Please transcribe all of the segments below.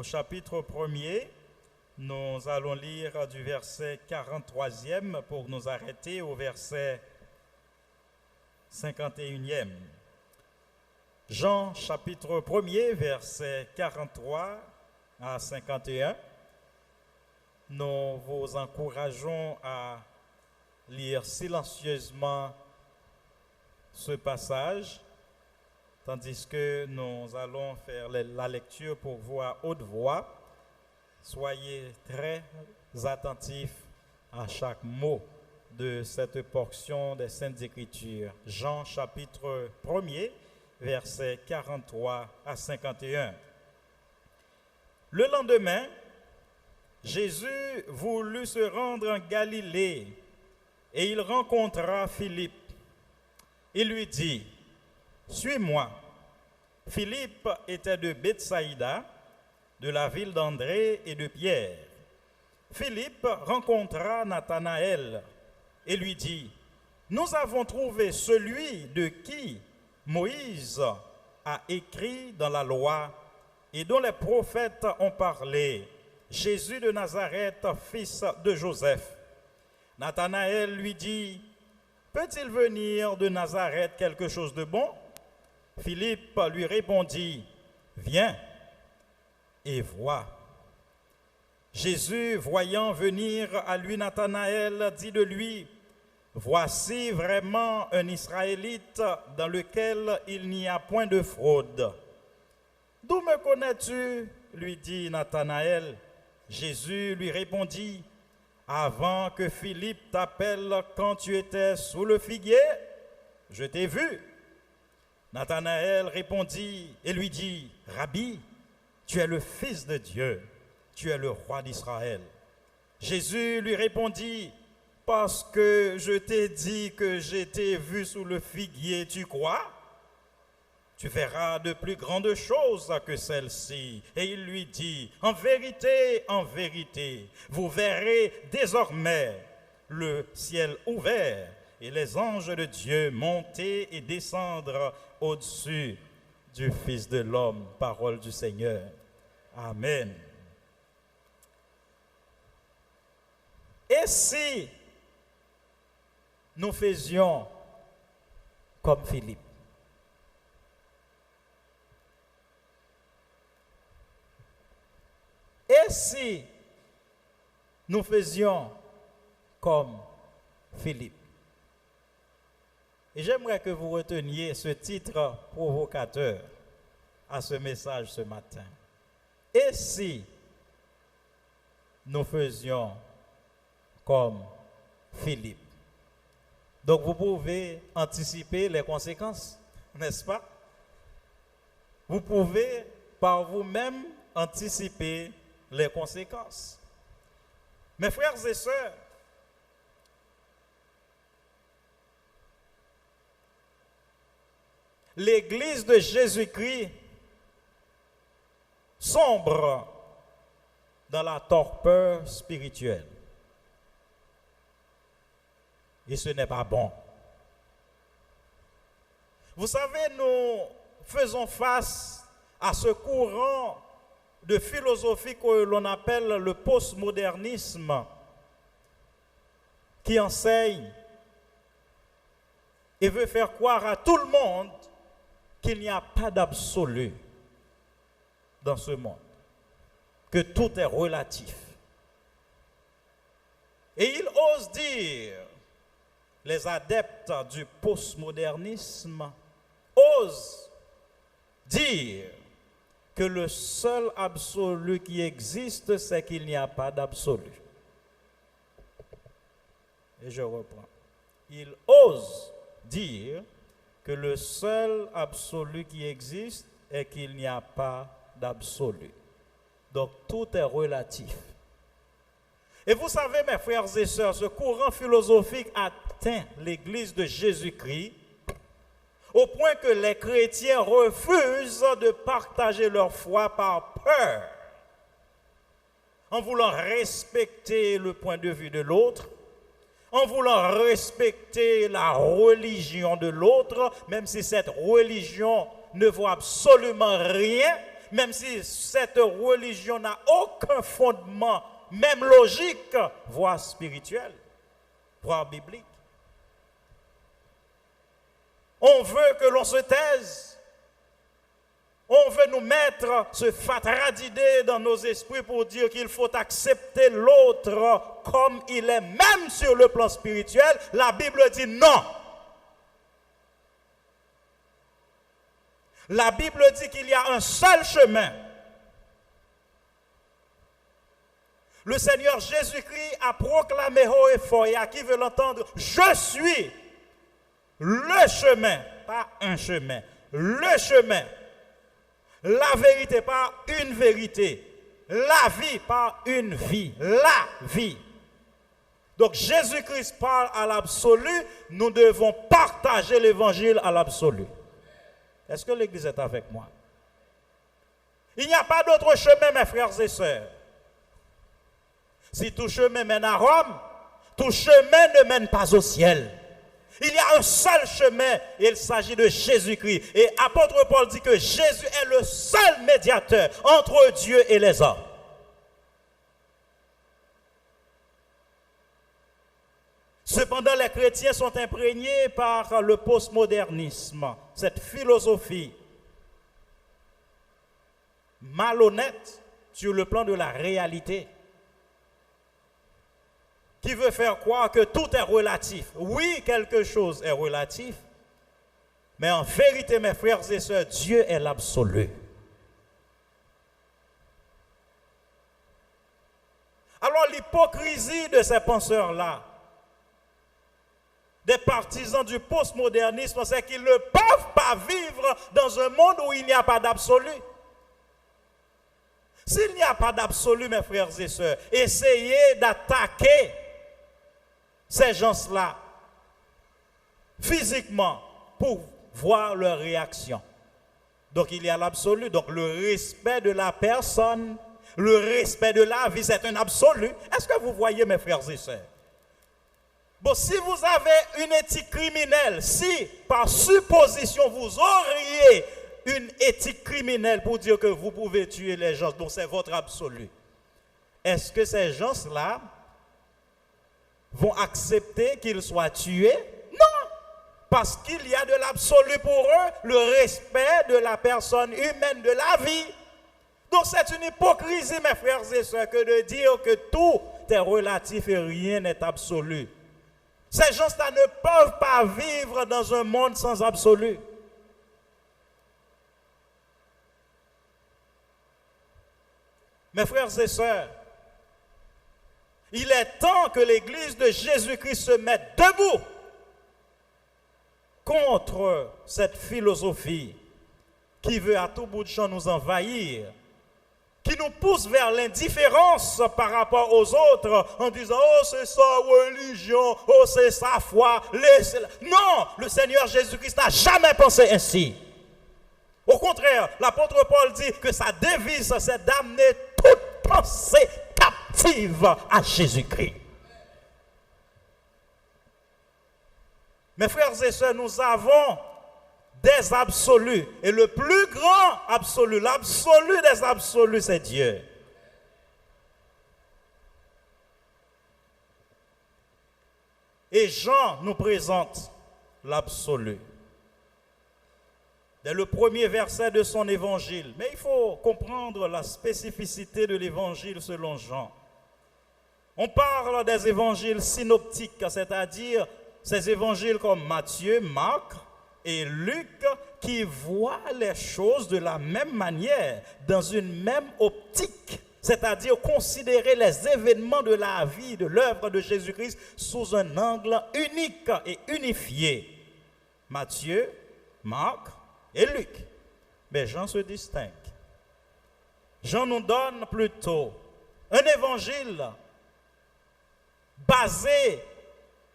au chapitre 1er. Nous allons lire du verset 43e pour nous arrêter au verset 51e. Jean chapitre 1er, verset 43 à 51. Nous vous encourageons à lire silencieusement ce passage, tandis que nous allons faire la lecture pour vous à haute voix. Soyez très attentifs à chaque mot de cette portion des Saintes Écritures. Jean chapitre 1er, versets 43 à 51. Le lendemain, Jésus voulut se rendre en Galilée et il rencontra Philippe. Il lui dit, « Suis-moi. » Philippe était de Bethsaïda, de la ville d'André et de Pierre. Philippe rencontra Nathanaël et lui dit, « Nous avons trouvé celui de qui Moïse a écrit dans la loi et dont les prophètes ont parlé, Jésus de Nazareth, fils de Joseph. » Nathanaël lui dit, « Peut-il venir de Nazareth quelque chose de bon ?» Philippe lui répondit, « Viens et vois. » Jésus, voyant venir à lui Nathanaël, dit de lui, « Voici vraiment un Israélite dans lequel il n'y a point de fraude. » « D'où me connais-tu » lui dit Nathanaël. Jésus lui répondit, « Avant que Philippe t'appelle quand tu étais sous le figuier, je t'ai vu. » Nathanaël répondit et lui dit, « Rabbi, tu es le Fils de Dieu, tu es le roi d'Israël. » Jésus lui répondit, « Parce que je t'ai dit que je t'ai vu sous le figuier, tu crois ? Tu verras de plus grandes choses que celles-ci. » Et il lui dit, « En vérité, vous verrez désormais le ciel ouvert et les anges de Dieu monter et descendre au-dessus du Fils de l'homme. » Parole du Seigneur. Amen. Et si nous faisions comme Philippe? Et si nous faisions comme Philippe? Et j'aimerais que vous reteniez ce titre provocateur à ce message ce matin. Et si nous faisions comme Philippe? Donc vous pouvez anticiper les conséquences, n'est-ce pas? Vous pouvez par vous-même anticiper les conséquences. Mes frères et sœurs, l'Église de Jésus-Christ sombre dans la torpeur spirituelle. Et ce n'est pas bon. Vous savez, nous faisons face à ce courant de philosophie que l'on appelle le postmodernisme, qui enseigne et veut faire croire à tout le monde qu'il n'y a pas d'absolu dans ce monde, que tout est relatif. Et il ose dire, les adeptes du postmodernisme osent dire que le seul absolu qui existe, c'est qu'il n'y a pas d'absolu. Et je reprends. Il ose dire que le seul absolu qui existe est qu'il n'y a pas d'absolu. Donc tout est relatif. Et vous savez, mes frères et sœurs, ce courant philosophique atteint l'Église de Jésus-Christ au point que les chrétiens refusent de partager leur foi par peur, en voulant respecter le point de vue de l'autre, en voulant respecter la religion de l'autre, même si cette religion ne vaut absolument rien, même si cette religion n'a aucun fondement, même logique, voire spirituel, voire biblique. On veut que l'on se taise. On veut nous mettre ce fatras d'idées dans nos esprits pour dire qu'il faut accepter l'autre comme il est, même sur le plan spirituel. La Bible dit non. La Bible dit qu'il y a un seul chemin. Le Seigneur Jésus-Christ a proclamé haut et fort, et à qui veut l'entendre, je suis le chemin, pas un chemin, le chemin. La vérité par une vérité. La vie par une vie. La vie. Donc Jésus-Christ parle à l'absolu. Nous devons partager l'évangile à l'absolu. Est-ce que l'Église est avec moi? Il n'y a pas d'autre chemin, mes frères et sœurs. Si tout chemin mène à Rome, tout chemin ne mène pas au ciel. Il y a un seul chemin et il s'agit de Jésus-Christ. Et apôtre Paul dit que Jésus est le seul médiateur entre Dieu et les hommes. Cependant, les chrétiens sont imprégnés par le postmodernisme, cette philosophie malhonnête sur le plan de la réalité, qui veut faire croire que tout est relatif. Oui, quelque chose est relatif, mais en vérité, mes frères et sœurs, Dieu est l'absolu. Alors l'hypocrisie de ces penseurs-là, des partisans du postmodernisme, c'est qu'ils ne peuvent pas vivre dans un monde où il n'y a pas d'absolu. S'il n'y a pas d'absolu, mes frères et sœurs, essayez d'attaquer ces gens-là physiquement pour voir leur réaction. Donc il y a l'absolu, donc le respect de la personne, le respect de la vie, c'est un absolu. Est-ce que vous voyez, mes frères et sœurs? Bon, si vous avez une éthique criminelle, si par supposition vous auriez une éthique criminelle pour dire que vous pouvez tuer les gens, donc c'est votre absolu, est-ce que ces gens-là vont accepter qu'ils soient tués? Non, parce qu'il y a de l'absolu pour eux, le respect de la personne humaine, de la vie. Donc c'est une hypocrisie, mes frères et sœurs, que de dire que tout est relatif et rien n'est absolu. Ces gens-là ne peuvent pas vivre dans un monde sans absolu. Mes frères et sœurs, il est temps que l'Église de Jésus-Christ se mette debout contre cette philosophie qui veut à tout bout de champ nous envahir, qui nous pousse vers l'indifférence par rapport aux autres en disant « Oh, c'est sa religion, oh, c'est sa foi, laissez-la. » Non, le Seigneur Jésus-Christ n'a jamais pensé ainsi. Au contraire, l'apôtre Paul dit que sa devise, c'est d'amener toute pensée captive à Jésus-Christ. Mes frères et sœurs, nous avons des absolus. Et le plus grand absolu, l'absolu des absolus, c'est Dieu. Et Jean nous présente l'absolu. Dès le premier verset de son évangile. Mais il faut comprendre la spécificité de l'évangile selon Jean. On parle des évangiles synoptiques, c'est-à-dire ces évangiles comme Matthieu, Marc et Luc qui voient les choses de la même manière, dans une même optique, c'est-à-dire considérer les événements de la vie, de l'œuvre de Jésus-Christ sous un angle unique et unifié. Matthieu, Marc et Luc. Mais Jean se distingue. Jean nous donne plutôt un évangile basé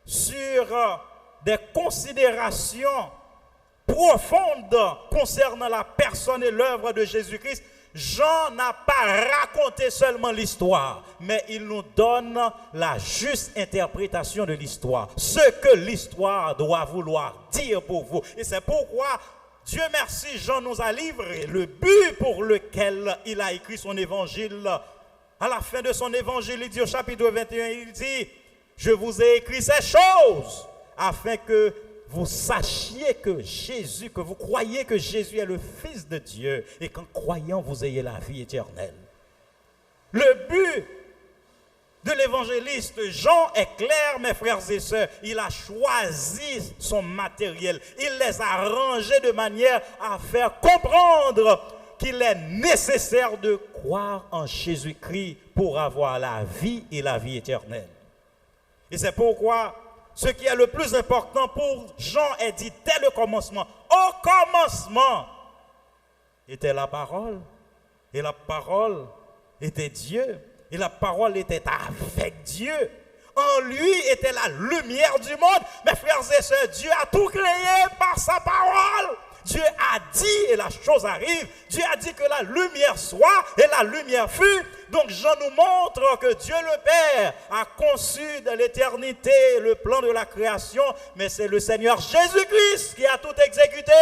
sur des considérations profondes concernant la personne et l'œuvre de Jésus-Christ. Jean n'a pas raconté seulement l'histoire, mais il nous donne la juste interprétation de l'histoire, ce que l'histoire doit vouloir dire pour vous. Et c'est pourquoi Dieu merci, Jean nous a livré le but pour lequel il a écrit son évangile. À la fin de son évangile, il dit au chapitre 21, il dit, je vous ai écrit ces choses afin que vous sachiez que Jésus, que vous croyez que Jésus est le Fils de Dieu et qu'en croyant, vous ayez la vie éternelle. Le but de l'évangéliste Jean est clair, mes frères et sœurs. Il a choisi son matériel. Il les a rangés de manière à faire comprendre qu'il est nécessaire de croire en Jésus-Christ pour avoir la vie et la vie éternelle. Et c'est pourquoi ce qui est le plus important pour Jean est dit dès le commencement. Au commencement était la parole. Et la parole était Dieu. Et la parole était avec Dieu. En lui était la lumière du monde. Mes frères et sœurs, Dieu a tout créé par sa parole. Dieu a dit et la chose arrive. Dieu a dit que la lumière soit et la lumière fut. Donc Jean nous montre que Dieu le Père a conçu de l'éternité le plan de la création. Mais c'est le Seigneur Jésus-Christ qui a tout exécuté.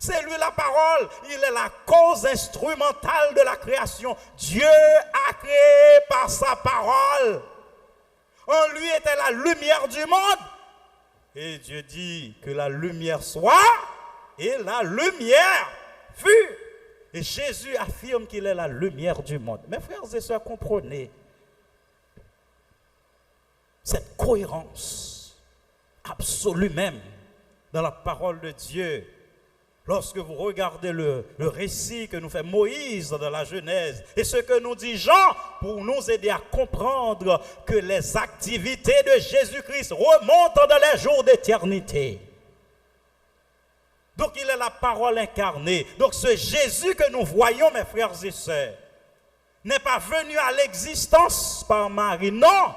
C'est lui la parole, il est la cause instrumentale de la création. Dieu a créé par sa parole. En lui était la lumière du monde. Et Dieu dit que la lumière soit et la lumière fut. Et Jésus affirme qu'il est la lumière du monde. Mes frères et sœurs, comprenez cette cohérence absolue même dans la parole de Dieu. Lorsque vous regardez le récit que nous fait Moïse dans la Genèse et ce que nous dit Jean pour nous aider à comprendre que les activités de Jésus-Christ remontent dans les jours d'éternité. Donc il est la parole incarnée. Donc ce Jésus que nous voyons, mes frères et sœurs, n'est pas venu à l'existence par Marie, non.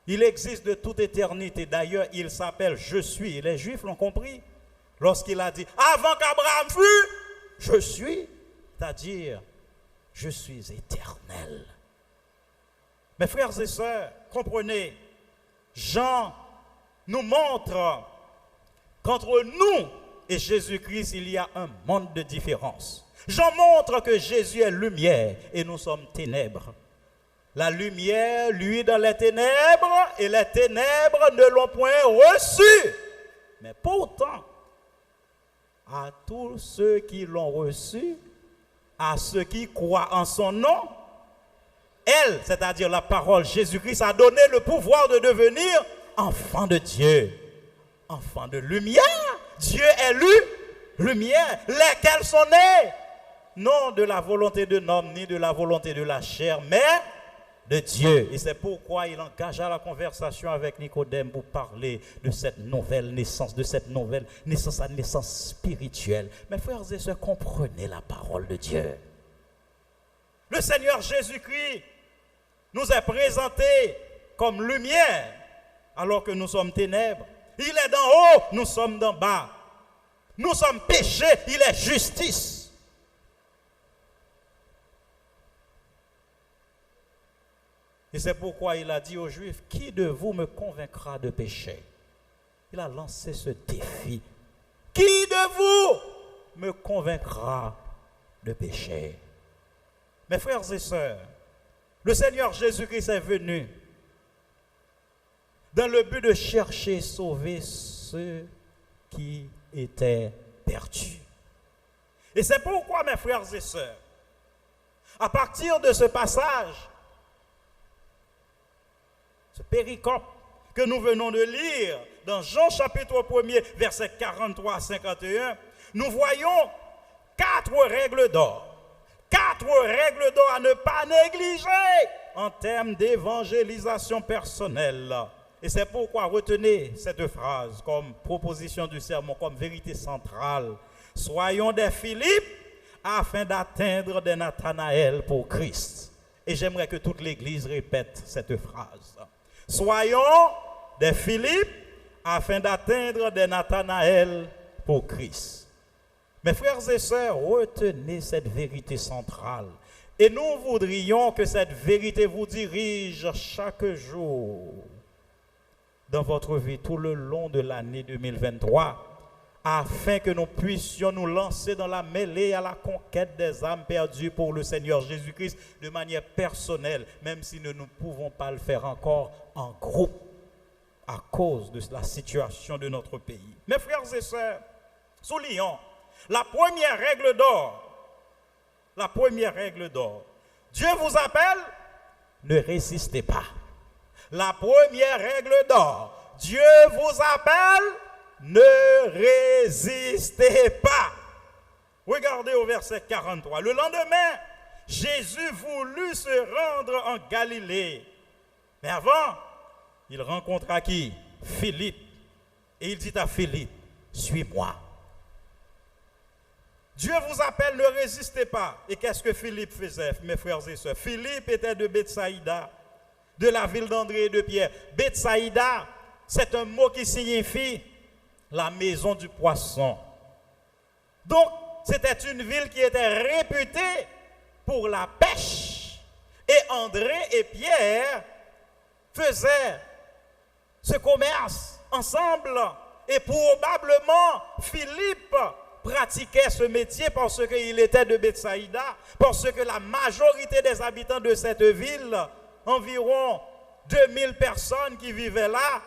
Il existe de toute éternité. D'ailleurs, il s'appelle « Je suis ». Les Juifs l'ont compris. Lorsqu'il a dit, avant qu'Abraham fût, je suis, c'est-à-dire, je suis éternel. Mes frères et sœurs, comprenez, Jean nous montre qu'entre nous et Jésus-Christ, il y a un monde de différence. Jean montre que Jésus est lumière et nous sommes ténèbres. La lumière, lui, dans les ténèbres, et les ténèbres ne l'ont point reçu. Mais pourtant, à tous ceux qui l'ont reçu, à ceux qui croient en son nom, elle, c'est-à-dire la parole Jésus-Christ, a donné le pouvoir de devenir enfant de Dieu, enfant de lumière. Dieu est lumière, lesquels sont nés, non de la volonté de l'homme, ni de la volonté de la chair, mais de Dieu. Et c'est pourquoi il engagea la conversation avec Nicodème pour parler de cette nouvelle naissance, de cette nouvelle naissance, la naissance spirituelle. Mes frères et sœurs, comprenez la parole de Dieu. Le Seigneur Jésus-Christ nous est présenté comme lumière, alors que nous sommes ténèbres. Il est d'en haut, nous sommes d'en bas. Nous sommes péchés, il est justice. Et c'est pourquoi il a dit aux Juifs, qui de vous me convaincra de péché? Il a lancé ce défi. Qui de vous me convaincra de péché? Mes frères et sœurs, le Seigneur Jésus-Christ est venu dans le but de chercher et sauver ceux qui étaient perdus. Et c'est pourquoi, mes frères et sœurs, à partir de ce passage, ce péricope que nous venons de lire dans Jean chapitre 1er, versets 43 à 51, nous voyons 4 règles d'or. 4 règles d'or à ne pas négliger en termes d'évangélisation personnelle. Et c'est pourquoi retenez cette phrase comme proposition du sermon, comme vérité centrale. Soyons des Philippe afin d'atteindre des Nathanaël pour Christ. Et j'aimerais que toute l'Église répète cette phrase. Soyons des Philippe afin d'atteindre des Nathanaël pour Christ. Mes frères et sœurs, retenez cette vérité centrale. Et nous voudrions que cette vérité vous dirige chaque jour dans votre vie tout le long de l'année 2023, afin que nous puissions nous lancer dans la mêlée à la conquête des âmes perdues pour le Seigneur Jésus-Christ de manière personnelle, même si nous ne pouvons pas le faire encore en groupe à cause de la situation de notre pays. Mes frères et sœurs, soulignons la première règle d'or. La première règle d'or. Dieu vous appelle, ne résistez pas. La première règle d'or. Dieu vous appelle, ne résistez pas. Regardez au verset 43. Le lendemain, Jésus voulut se rendre en Galilée. Mais avant, il rencontra qui? Philippe. Et il dit à Philippe, suis-moi. Dieu vous appelle, ne résistez pas. Et qu'est-ce que Philippe faisait, mes frères et sœurs? Philippe était de Bethsaïda, de la ville d'André et de Pierre. Bethsaïda, c'est un mot qui signifie la maison du poisson. Donc, c'était une ville qui était réputée pour la pêche. Et André et Pierre faisaient ce commerce ensemble. Et probablement, Philippe pratiquait ce métier parce qu'il était de Bethsaïda, parce que la majorité des habitants de cette ville, environ 2000 personnes qui vivaient là,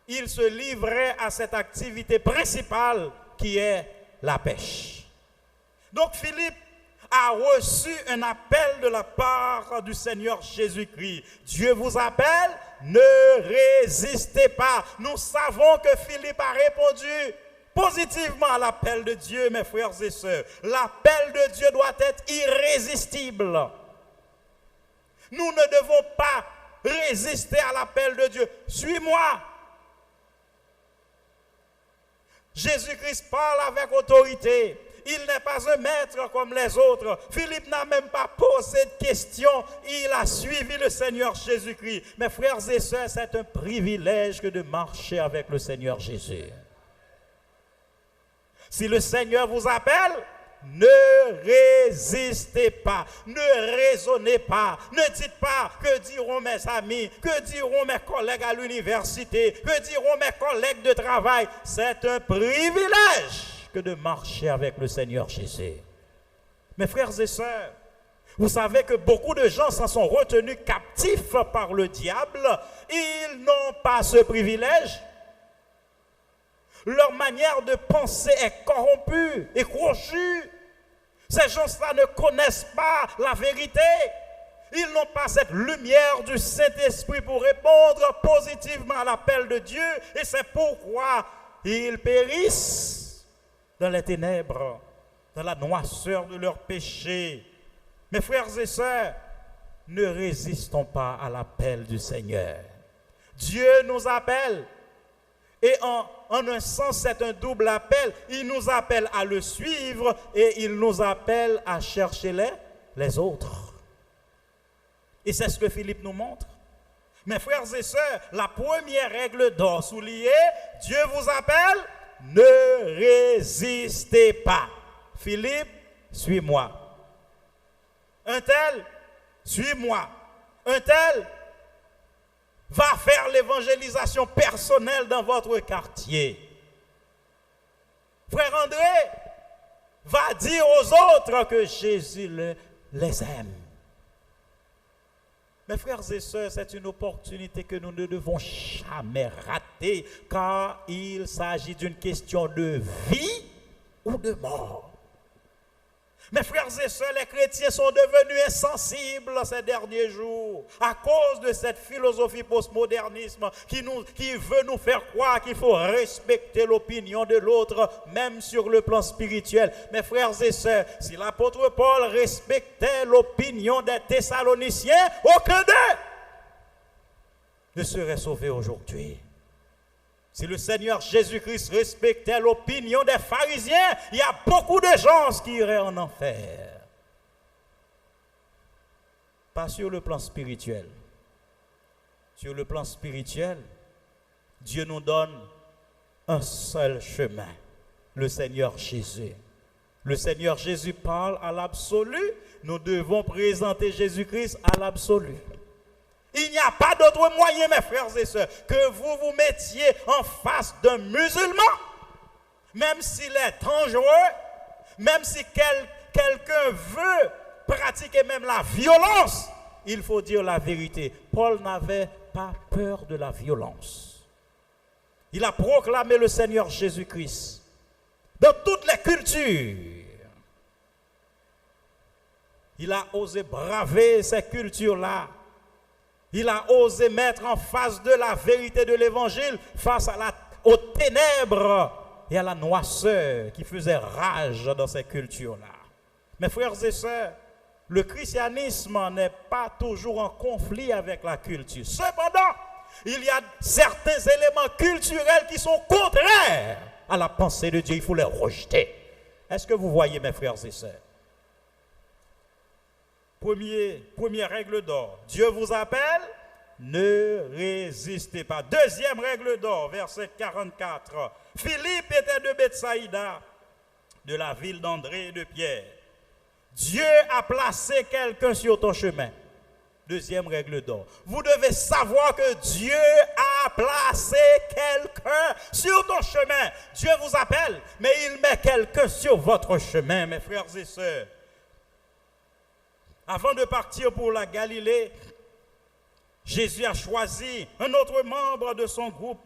ils se livraient à cette activité principale qui est la pêche. Donc Philippe a reçu un appel de la part du Seigneur Jésus-Christ. Dieu vous appelle, ne résistez pas. Nous savons que Philippe a répondu positivement à l'appel de Dieu, mes frères et sœurs. L'appel de Dieu doit être irrésistible. Nous ne devons pas résister à l'appel de Dieu. Suis-moi. Jésus-Christ parle avec autorité. Il n'est pas un maître comme les autres. Philippe n'a même pas posé de questions. Il a suivi le Seigneur Jésus-Christ. Mes frères et sœurs, c'est un privilège que de marcher avec le Seigneur Jésus. Si le Seigneur vous appelle, ne résistez pas, ne raisonnez pas, ne dites pas que diront mes amis, que diront mes collègues à l'université, que diront mes collègues de travail. C'est un privilège que de marcher avec le Seigneur Jésus. Mes frères et sœurs, vous savez que beaucoup de gens s'en sont retenus captifs par le diable. Ils n'ont pas ce privilège. Leur manière de penser est corrompue et crochue. Ces gens-là ne connaissent pas la vérité. Ils n'ont pas cette lumière du Saint-Esprit pour répondre positivement à l'appel de Dieu. Et c'est pourquoi ils périssent dans les ténèbres, dans la noirceur de leur péché. Mes frères et sœurs, ne résistons pas à l'appel du Seigneur. Dieu nous appelle. Et en un sens, c'est un double appel. Il nous appelle à le suivre et il nous appelle à chercher les autres. Et c'est ce que Philippe nous montre. Mes frères et sœurs, la première règle d'or soulignée, Dieu vous appelle, ne résistez pas. Philippe, suis-moi. Un tel, suis-moi. Un tel, va faire l'évangélisation personnelle dans votre quartier. Frère André va dire aux autres que Jésus les aime. Mes frères et sœurs, c'est une opportunité que nous ne devons jamais rater, car il s'agit d'une question de vie ou de mort. Mes frères et sœurs, les chrétiens sont devenus insensibles ces derniers jours à cause de cette philosophie postmodernisme qui veut nous faire croire qu'il faut respecter l'opinion de l'autre, même sur le plan spirituel. Mes frères et sœurs, si l'apôtre Paul respectait l'opinion des Thessaloniciens, aucun d'eux ne serait sauvé aujourd'hui. Si le Seigneur Jésus-Christ respectait l'opinion des pharisiens, il y a beaucoup de gens qui iraient en enfer. Pas sur le plan spirituel. Sur le plan spirituel, Dieu nous donne un seul chemin, le Seigneur Jésus. Le Seigneur Jésus parle à l'absolu, nous devons présenter Jésus-Christ à l'absolu. Il n'y a pas d'autre moyen, mes frères et sœurs, que vous vous mettiez en face d'un musulman, même s'il est dangereux, même si quelqu'un veut pratiquer même la violence, il faut dire la vérité. Paul n'avait pas peur de la violence. Il a proclamé le Seigneur Jésus-Christ dans toutes les cultures. Il a osé braver ces cultures-là. Il a osé mettre en face de la vérité de l'évangile, face aux ténèbres et à la noirceur qui faisait rage dans ces cultures-là. Mes frères et sœurs, le christianisme n'est pas toujours en conflit avec la culture. Cependant, il y a certains éléments culturels qui sont contraires à la pensée de Dieu. Il faut les rejeter. Est-ce que vous voyez, mes frères et sœurs? Première règle d'or, Dieu vous appelle, ne résistez pas. Deuxième règle d'or, verset 44. Philippe était de Bethsaïda, de la ville d'André et de Pierre. Dieu a placé quelqu'un sur ton chemin. Deuxième règle d'or. Vous devez savoir que Dieu a placé quelqu'un sur ton chemin. Dieu vous appelle, mais il met quelqu'un sur votre chemin, mes frères et sœurs. Avant de partir pour la Galilée, Jésus a choisi un autre membre de son groupe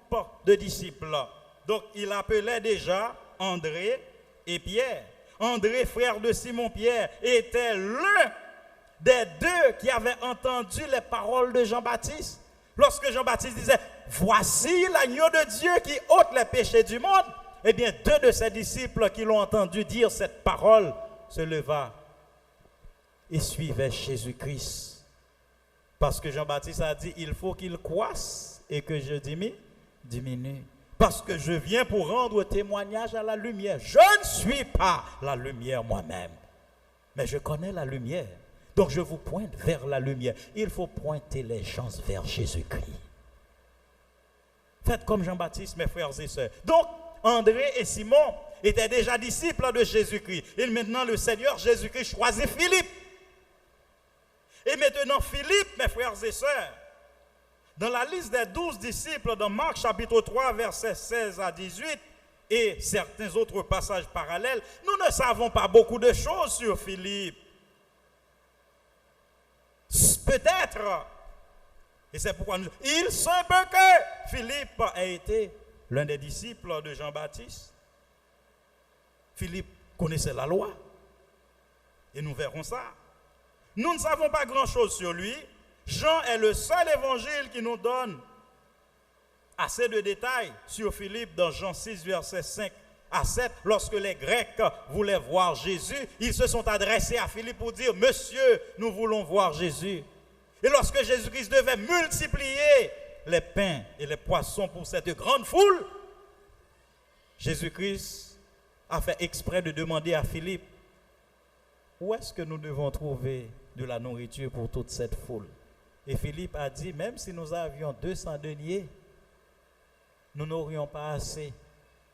de disciples. Donc, il appelait déjà André et Pierre. André, frère de Simon-Pierre, était l'un des deux qui avait entendu les paroles de Jean-Baptiste. Lorsque Jean-Baptiste disait « Voici l'agneau de Dieu qui ôte les péchés du monde », eh bien, deux de ses disciples qui l'ont entendu dire cette parole se leva et suivait Jésus-Christ. Parce que Jean-Baptiste a dit, il faut qu'il croisse et que je diminue. Parce que je viens pour rendre témoignage à la lumière. Je ne suis pas la lumière moi-même, mais je connais la lumière. Donc je vous pointe vers la lumière. Il faut pointer les gens vers Jésus-Christ. Faites comme Jean-Baptiste, mes frères et sœurs. Donc, André et Simon étaient déjà disciples de Jésus-Christ. Et maintenant, le Seigneur Jésus-Christ choisit Philippe. Et maintenant, Philippe, mes frères et sœurs, dans la liste des 12 disciples, dans Marc chapitre 3, versets 16 à 18, et certains autres passages parallèles, nous ne savons pas beaucoup de choses sur Philippe. Peut-être, et c'est pourquoi il se peut que Philippe ait été l'un des disciples de Jean-Baptiste. Philippe connaissait la loi, et nous verrons ça. Nous ne savons pas grand-chose sur lui. Jean est le seul évangile qui nous donne assez de détails sur Philippe dans Jean 6, versets 5 à 7. Lorsque les Grecs voulaient voir Jésus, ils se sont adressés à Philippe pour dire « Monsieur, nous voulons voir Jésus ». Et lorsque Jésus-Christ devait multiplier les pains et les poissons pour cette grande foule, Jésus-Christ a fait exprès de demander à Philippe « Où est-ce que nous devons trouver de la nourriture pour toute cette foule ?» Et Philippe a dit, même si nous avions 200 deniers, nous n'aurions pas assez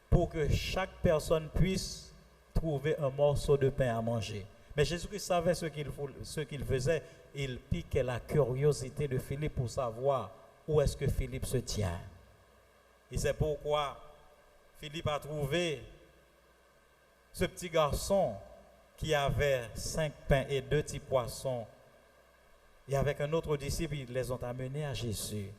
pour que chaque personne puisse trouver un morceau de pain à manger. Mais Jésus-Christ savait ce qu'il faisait. Il piquait la curiosité de Philippe pour savoir où est-ce que Philippe se tient. Et c'est pourquoi Philippe a trouvé ce petit garçon qui avait 5 pains et 2 petits poissons. Et avec un autre disciple, ils les ont amenés à Jésus.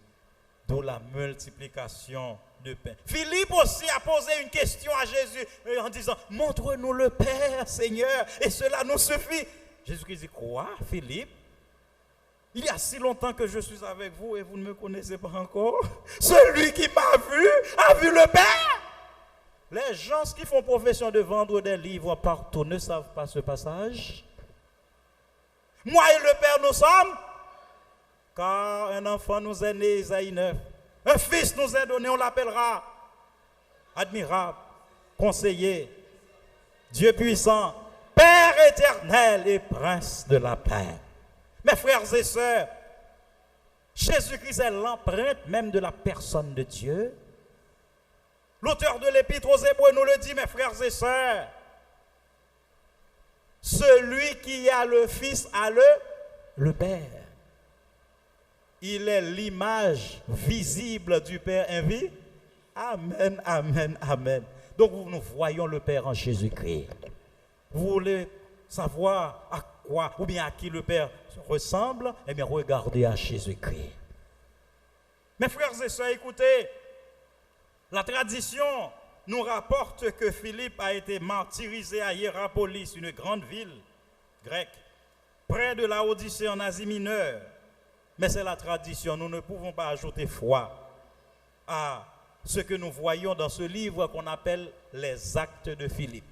D'où la multiplication de pain. Philippe aussi a posé une question à Jésus en disant, montre-nous le Père, Seigneur, et cela nous suffit. Jésus-Christ dit, quoi, Philippe? Il y a si longtemps que je suis avec vous et vous ne me connaissez pas encore. Celui qui m'a vu a vu le Père. Les gens qui font profession de vendre des livres partout ne savent pas ce passage. Moi et le Père nous sommes, car un enfant nous est né, Isaïe 9. Un fils nous est donné, on l'appellera admirable, conseiller, Dieu puissant, Père éternel et prince de la paix. Mes frères et sœurs, Jésus-Christ est l'empreinte même de la personne de Dieu. L'auteur de l'Épître aux Hébreux nous le dit, mes frères et sœurs. Celui qui a le Fils a le Père. Il est l'image visible du Père invisible. Amen, amen, amen. Donc nous voyons le Père en Jésus-Christ. Vous voulez savoir à quoi ou bien à qui le Père ressemble? Eh bien, regardez à Jésus-Christ. Mes frères et sœurs, écoutez, la tradition nous rapporte que Philippe a été martyrisé à Hiérapolis, une grande ville grecque, près de la Odyssée en Asie mineure. Mais c'est la tradition, nous ne pouvons pas ajouter foi à ce que nous voyons dans ce livre qu'on appelle les Actes de Philippe.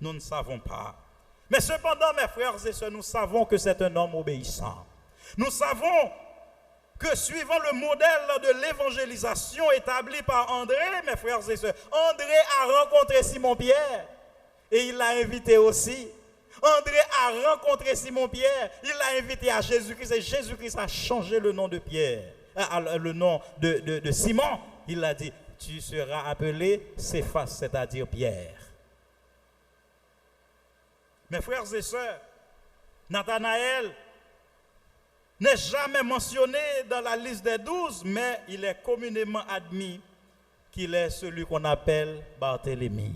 Nous ne savons pas. Mais cependant, mes frères et sœurs, nous savons que c'est un homme obéissant. Nous savons que suivant le modèle de l'évangélisation établi par André, mes frères et sœurs, André a rencontré Simon-Pierre et il l'a invité aussi. André a rencontré Simon-Pierre, il l'a invité à Jésus-Christ et Jésus-Christ a changé le nom de Pierre, le nom de Simon. Il a dit, tu seras appelé Céphas, c'est-à-dire Pierre. Mes frères et sœurs, Nathanaël n'est jamais mentionné dans la liste des 12, mais il est communément admis qu'il est celui qu'on appelle Barthélemy.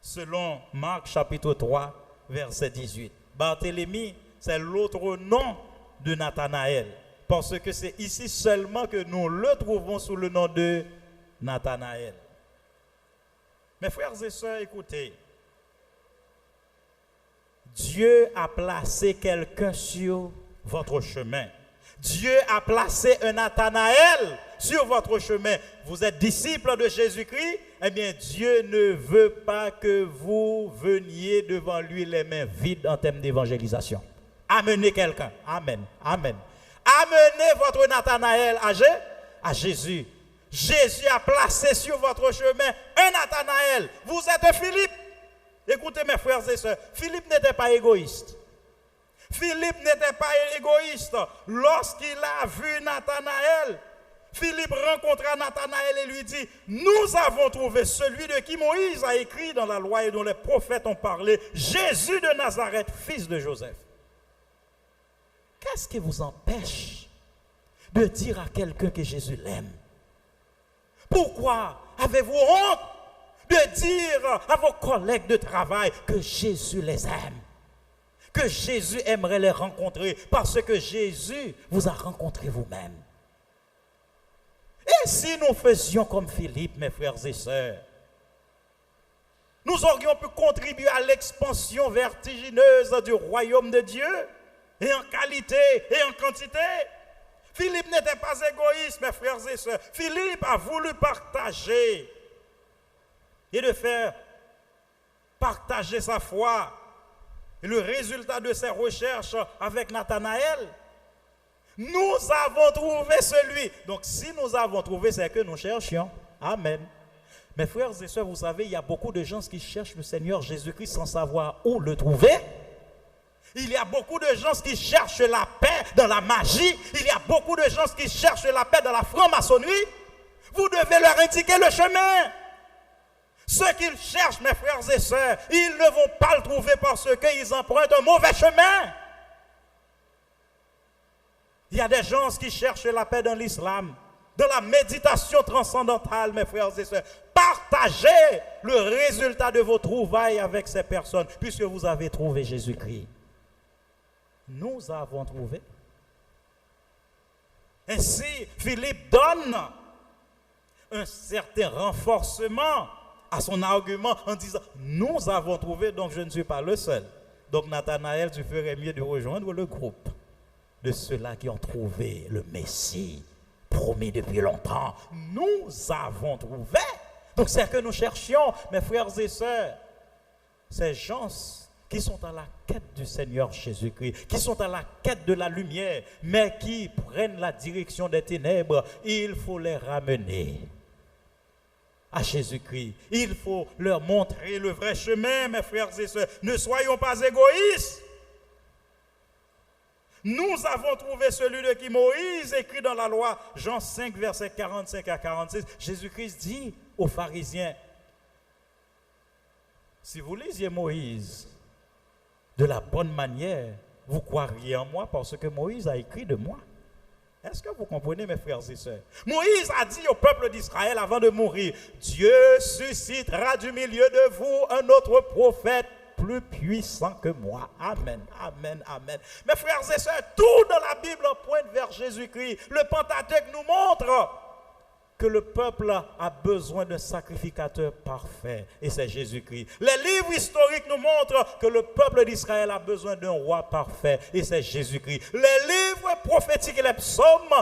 Selon Marc chapitre 3, verset 18. Barthélemy, c'est l'autre nom de Nathanaël, parce que c'est ici seulement que nous le trouvons sous le nom de Nathanaël. Mes frères et sœurs, écoutez, Dieu a placé quelqu'un sur votre chemin. Dieu a placé un Nathanaël sur votre chemin. Vous êtes disciples de Jésus-Christ, eh bien Dieu ne veut pas que vous veniez devant lui les mains vides en termes d'évangélisation. Amenez quelqu'un. Amen. Amen. Amenez votre Nathanaël à Jésus. Jésus a placé sur votre chemin un Nathanaël. Vous êtes un Philippe. Écoutez mes frères et sœurs, Philippe n'était pas égoïste. Philippe n'était pas égoïste. Lorsqu'il a vu Nathanaël, Philippe rencontra Nathanaël et lui dit, nous avons trouvé celui de qui Moïse a écrit dans la loi et dont les prophètes ont parlé, Jésus de Nazareth, fils de Joseph. Qu'est-ce qui vous empêche de dire à quelqu'un que Jésus l'aime? Pourquoi avez-vous honte de dire à vos collègues de travail que Jésus les aime? Que Jésus aimerait les rencontrer parce que Jésus vous a rencontré vous-même. Et si nous faisions comme Philippe, mes frères et sœurs, nous aurions pu contribuer à l'expansion vertigineuse du royaume de Dieu, et en qualité et en quantité. Philippe n'était pas égoïste, mes frères et sœurs. Philippe a voulu partager et de faire partager sa foi. Et le résultat de ses recherches avec Nathanaël, nous avons trouvé celui. Donc si nous avons trouvé, c'est que nous cherchions. Amen. Mes frères et sœurs, vous savez, il y a beaucoup de gens qui cherchent le Seigneur Jésus-Christ sans savoir où le trouver. Il y a beaucoup de gens qui cherchent la paix dans la magie. Il y a beaucoup de gens qui cherchent la paix dans la franc-maçonnerie. Vous devez leur indiquer le chemin. Ceux qu'ils cherchent, mes frères et sœurs, ils ne vont pas le trouver parce qu'ils empruntent un mauvais chemin. Il y a des gens qui cherchent la paix dans l'islam, dans la méditation transcendantale, mes frères et sœurs. Partagez le résultat de vos trouvailles avec ces personnes, puisque vous avez trouvé Jésus-Christ. Nous avons trouvé. Ainsi, Philippe donne un certain renforcement à son argument en disant, nous avons trouvé, donc je ne suis pas le seul. Donc Nathanaël, tu ferais mieux de rejoindre le groupe de ceux-là qui ont trouvé le Messie, promis depuis longtemps. Nous avons trouvé. Donc c'est ce que nous cherchions, mes frères et sœurs. Ces gens qui sont à la quête du Seigneur Jésus-Christ, qui sont à la quête de la lumière, mais qui prennent la direction des ténèbres, il faut les ramener à Jésus-Christ. Il faut leur montrer le vrai chemin, mes frères et sœurs. Ne soyons pas égoïstes. Nous avons trouvé celui de qui Moïse écrit dans la loi, Jean 5, versets 45 à 46. Jésus-Christ dit aux pharisiens, si vous lisiez Moïse de la bonne manière, vous croiriez en moi parce que Moïse a écrit de moi. Est-ce que vous comprenez, mes frères et sœurs? Moïse a dit au peuple d'Israël avant de mourir, Dieu suscitera du milieu de vous un autre prophète plus puissant que moi. Amen, amen, amen. Mes frères et sœurs, tout dans la Bible pointe vers Jésus-Christ. Le Pentateuque nous montre que le peuple a besoin d'un sacrificateur parfait, et c'est Jésus-Christ. Les livres historiques nous montrent que le peuple d'Israël a besoin d'un roi parfait, et c'est Jésus-Christ. Les livres prophétiques et les psaumes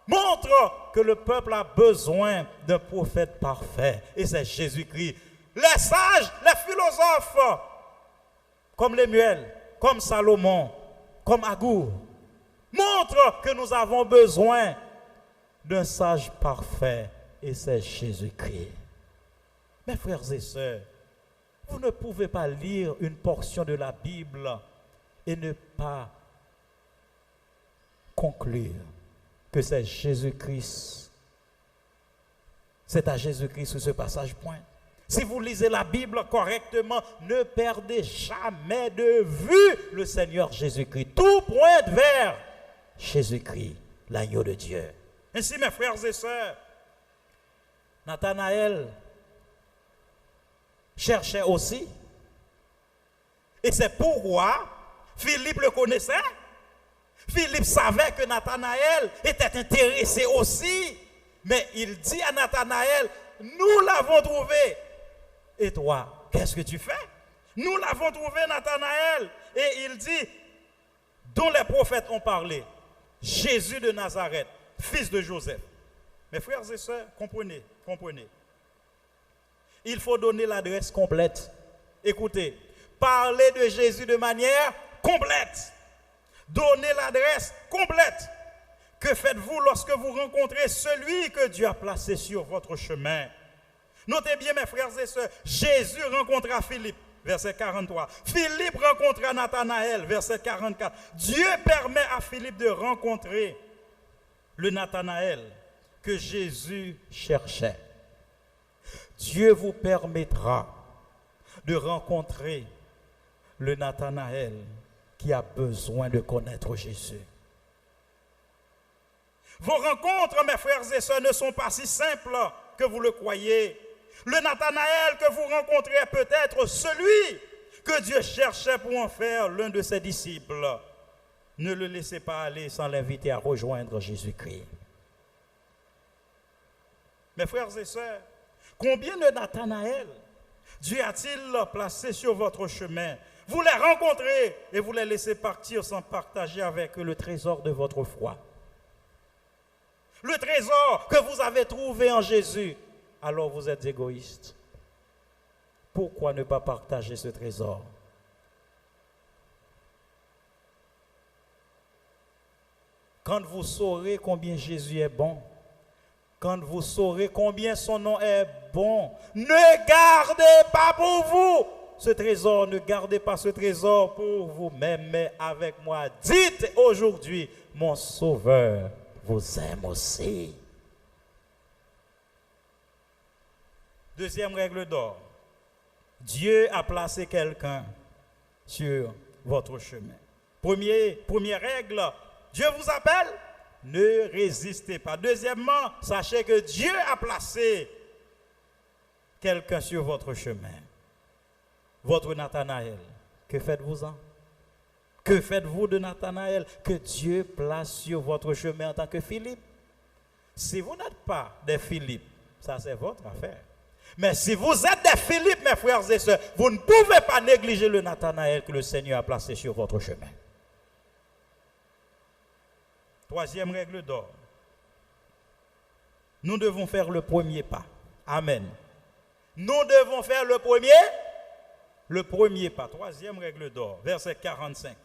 montrent que le peuple a besoin d'un prophète parfait, et c'est Jésus-Christ. Les sages, les philosophes, comme Lemuel, comme Salomon, comme Agour, montrent que nous avons besoin d'un sage parfait, et c'est Jésus-Christ. Mes frères et sœurs, vous ne pouvez pas lire une portion de la Bible et ne pas conclure que c'est Jésus-Christ. C'est à Jésus-Christ que ce passage pointe. Si vous lisez la Bible correctement, ne perdez jamais de vue le Seigneur Jésus-Christ. Tout pointe vers Jésus-Christ, l'agneau de Dieu. Ainsi, mes frères et sœurs, Nathanaël cherchait aussi. Et c'est pourquoi Philippe le connaissait. Philippe savait que Nathanaël était intéressé aussi. Mais il dit à Nathanaël, nous l'avons trouvé. Et toi, qu'est-ce que tu fais? Nous l'avons trouvé, Nathanaël. Et il dit, dont les prophètes ont parlé, Jésus de Nazareth, fils de Joseph. Mes frères et sœurs, comprenez. Il faut donner l'adresse complète. Écoutez, parlez de Jésus de manière complète. Donnez l'adresse complète. Que faites-vous lorsque vous rencontrez celui que Dieu a placé sur votre chemin? Notez bien, mes frères et sœurs, Jésus rencontra Philippe, verset 43. Philippe rencontra Nathanaël, verset 44. Dieu permet à Philippe de rencontrer le Nathanaël que Jésus cherchait. Dieu vous permettra de rencontrer le Nathanaël qui a besoin de connaître Jésus. Vos rencontres, mes frères et sœurs, ne sont pas si simples que vous le croyez. Le Nathanaël que vous rencontrez est peut-être celui que Dieu cherchait pour en faire l'un de ses disciples. Ne le laissez pas aller sans l'inviter à rejoindre Jésus-Christ. Mes frères et sœurs, combien de Nathanaël Dieu a-t-il placé sur votre chemin? Vous les rencontrez et vous les laissez partir sans partager avec eux le trésor de votre foi. Le trésor que vous avez trouvé en Jésus. Alors vous êtes égoïste. Pourquoi ne pas partager ce trésor? Quand vous saurez combien Jésus est bon, quand vous saurez combien son nom est bon, ne gardez pas pour vous ce trésor, ne gardez pas ce trésor pour vous-même, mais avec moi, dites aujourd'hui, mon Sauveur vous aime aussi. Deuxième règle d'or, Dieu a placé quelqu'un sur votre chemin. Première règle, Dieu vous appelle, ne résistez pas. Deuxièmement, sachez que Dieu a placé quelqu'un sur votre chemin. Votre Nathanaël, que faites-vous-en? Que faites-vous de Nathanaël que Dieu place sur votre chemin en tant que Philippe? Si vous n'êtes pas des Philippe, ça c'est votre affaire. Mais si vous êtes des Philippe, mes frères et sœurs, vous ne pouvez pas négliger le Nathanaël que le Seigneur a placé sur votre chemin. Troisième règle d'or. Nous devons faire le premier pas. Amen. Nous devons faire le premier pas. Troisième règle d'or, verset 45.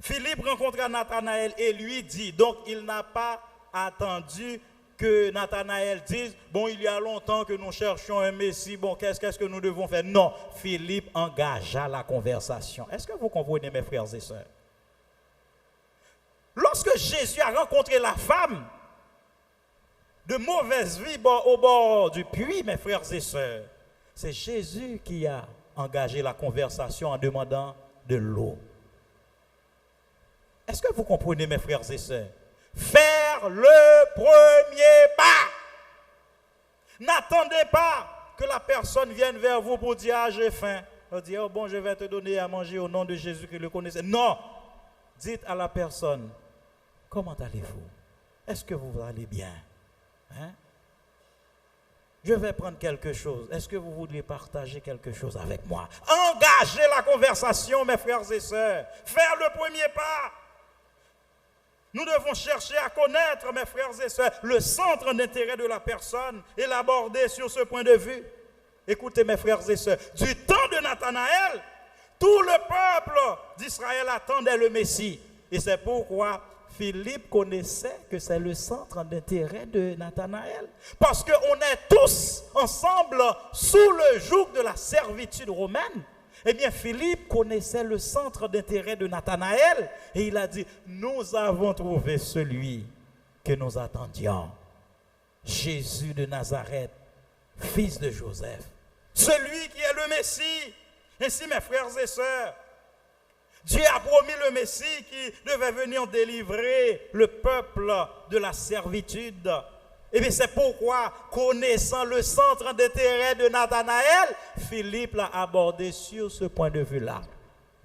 Philippe rencontra Nathanaël et lui dit, donc il n'a pas attendu que Nathanaël dise, bon, il y a longtemps que nous cherchons un Messie, bon, qu'est-ce que nous devons faire? Non, Philippe engagea la conversation. Est-ce que vous comprenez, mes frères et sœurs? Lorsque Jésus a rencontré la femme de mauvaise vie au bord du puits, mes frères et sœurs, c'est Jésus qui a engagé la conversation en demandant de l'eau. Est-ce que vous comprenez, mes frères et sœurs? Faire le premier pas. N'attendez pas que la personne vienne vers vous pour dire, ah, j'ai faim. On dit, oh bon, je vais te donner à manger au nom de Jésus que le connaissez. Non. Dites à la personne, comment allez-vous? Est-ce que vous allez bien? Hein? Je vais prendre quelque chose. Est-ce que vous voudriez partager quelque chose avec moi? Engagez la conversation, mes frères et sœurs. Faire le premier pas. Nous devons chercher à connaître, mes frères et sœurs, le centre d'intérêt de la personne et l'aborder sur ce point de vue. Écoutez, mes frères et sœurs, du temps de Nathanaël, tout le peuple d'Israël attendait le Messie. Et c'est pourquoi Philippe connaissait que c'est le centre d'intérêt de Nathanaël. Parce qu'on est tous ensemble sous le joug de la servitude romaine. Eh bien, Philippe connaissait le centre d'intérêt de Nathanaël. Et il a dit, nous avons trouvé celui que nous attendions. Jésus de Nazareth, fils de Joseph. Celui qui est le Messie. Ainsi, mes frères et sœurs, Dieu a promis le Messie qui devait venir délivrer le peuple de la servitude. Et bien c'est pourquoi, connaissant le centre d'intérêt de Nathanaël, Philippe l'a abordé sur ce point de vue-là.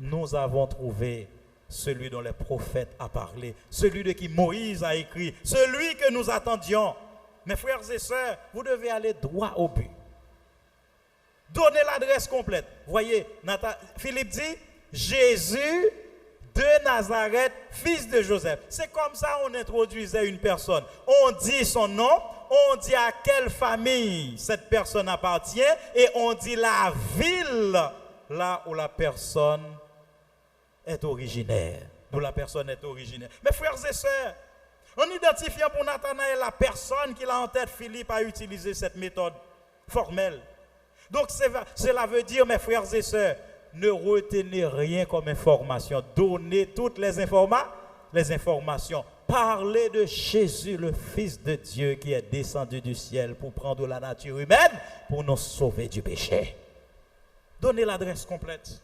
Nous avons trouvé celui dont les prophètes ont parlé, celui de qui Moïse a écrit, celui que nous attendions. Mes frères et sœurs, vous devez aller droit au but. Donnez l'adresse complète. Voyez, Philippe dit, Jésus de Nazareth, fils de Joseph. C'est comme ça qu'on introduisait une personne. On dit son nom, on dit à quelle famille cette personne appartient et on dit la ville là où la personne est originaire. D'où la personne est originaire. Mes frères et sœurs, en identifiant pour Nathanaël la personne qu'il a en tête, Philippe a utilisé cette méthode formelle. Donc cela veut dire, mes frères et sœurs, ne retenez rien comme information. Donnez toutes les informations. Parlez de Jésus, le Fils de Dieu qui est descendu du ciel pour prendre la nature humaine, pour nous sauver du péché. Donnez l'adresse complète.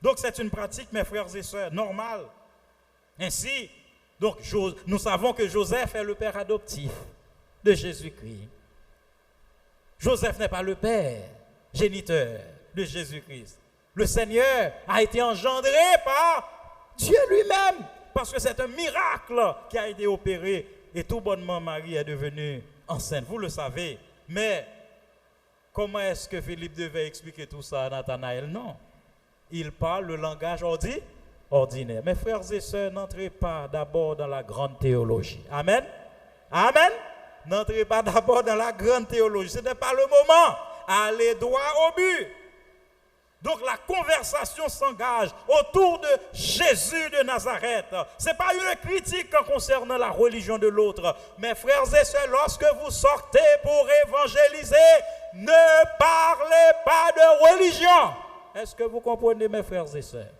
Donc c'est une pratique, mes frères et sœurs, normale. Ainsi, donc, nous savons que Joseph est le père adoptif de Jésus-Christ. Joseph n'est pas le père géniteur de Jésus-Christ. Le Seigneur a été engendré par Dieu lui-même, parce que c'est un miracle qui a été opéré et tout bonnement Marie est devenue enceinte. Vous le savez, mais comment est-ce que Philippe devait expliquer tout ça à Nathanaël? Non, il parle le langage ordinaire. Mes frères et sœurs, n'entrez pas d'abord dans la grande théologie. Amen. Amen. N'entrez pas d'abord dans la grande théologie. Ce n'est pas le moment. Allez droit au but. Donc la conversation s'engage autour de Jésus de Nazareth. Ce n'est pas une critique concernant la religion de l'autre. Mes frères et sœurs, lorsque vous sortez pour évangéliser, ne parlez pas de religion. Est-ce que vous comprenez, mes frères et sœurs?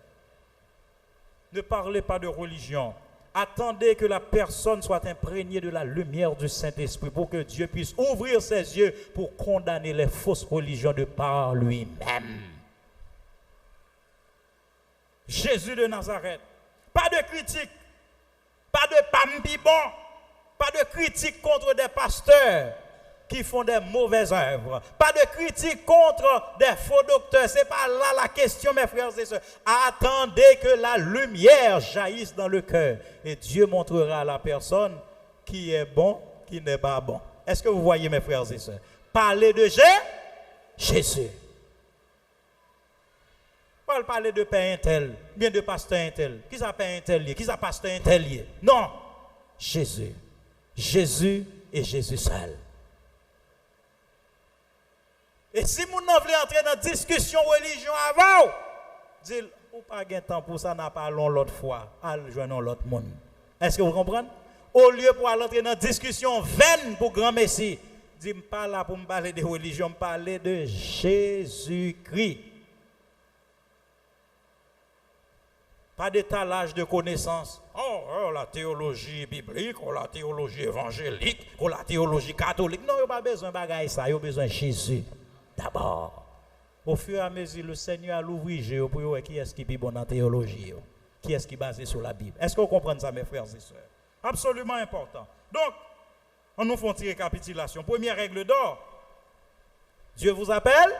Ne parlez pas de religion. Attendez que la personne soit imprégnée de la lumière du Saint-Esprit pour que Dieu puisse ouvrir ses yeux pour condamner les fausses religions de par lui-même. Jésus de Nazareth. Pas de critique, pas de pambibon, pas de critique contre des pasteurs qui font des mauvaises œuvres. Pas de critique contre des faux docteurs. Ce n'est pas là la question, mes frères et sœurs. Attendez que la lumière jaillisse dans le cœur. Et Dieu montrera à la personne qui est bon, qui n'est pas bon. Est-ce que vous voyez, mes frères et sœurs? Parler de Jésus. Pas parler de père intel, bien de pasteur intel. Qui ça père intel, qui ça pasteur intel? Non. Jésus. Jésus et Jésus seul. Et si vous voulez entrer dans la discussion religion avant, dites, ou pas de temps pour ça, n'a pas l'autre fois, allez joindre l'autre monde. Est-ce que vous comprenez? Au lieu pour aller entrer dans la discussion vaine pour grand Messie, dites, pas là pour me parler de religion, me parler de Jésus-Christ. Pas d'étalage de connaissances. Oh, la théologie biblique, oh, la théologie évangélique, oh, la théologie catholique. Non, il n'y a pas besoin de bagaille ça, il y a besoin de Jésus. D'abord, au fur et à mesure, le Seigneur a l'ouvrir pour voir qui est-ce qui est bon dans la théologie. qui est-ce qui est basé sur la Bible. Est-ce que vous comprenez ça, mes frères et sœurs? Absolument important. Donc, on nous fait une récapitulation. Première règle d'or. Dieu vous appelle,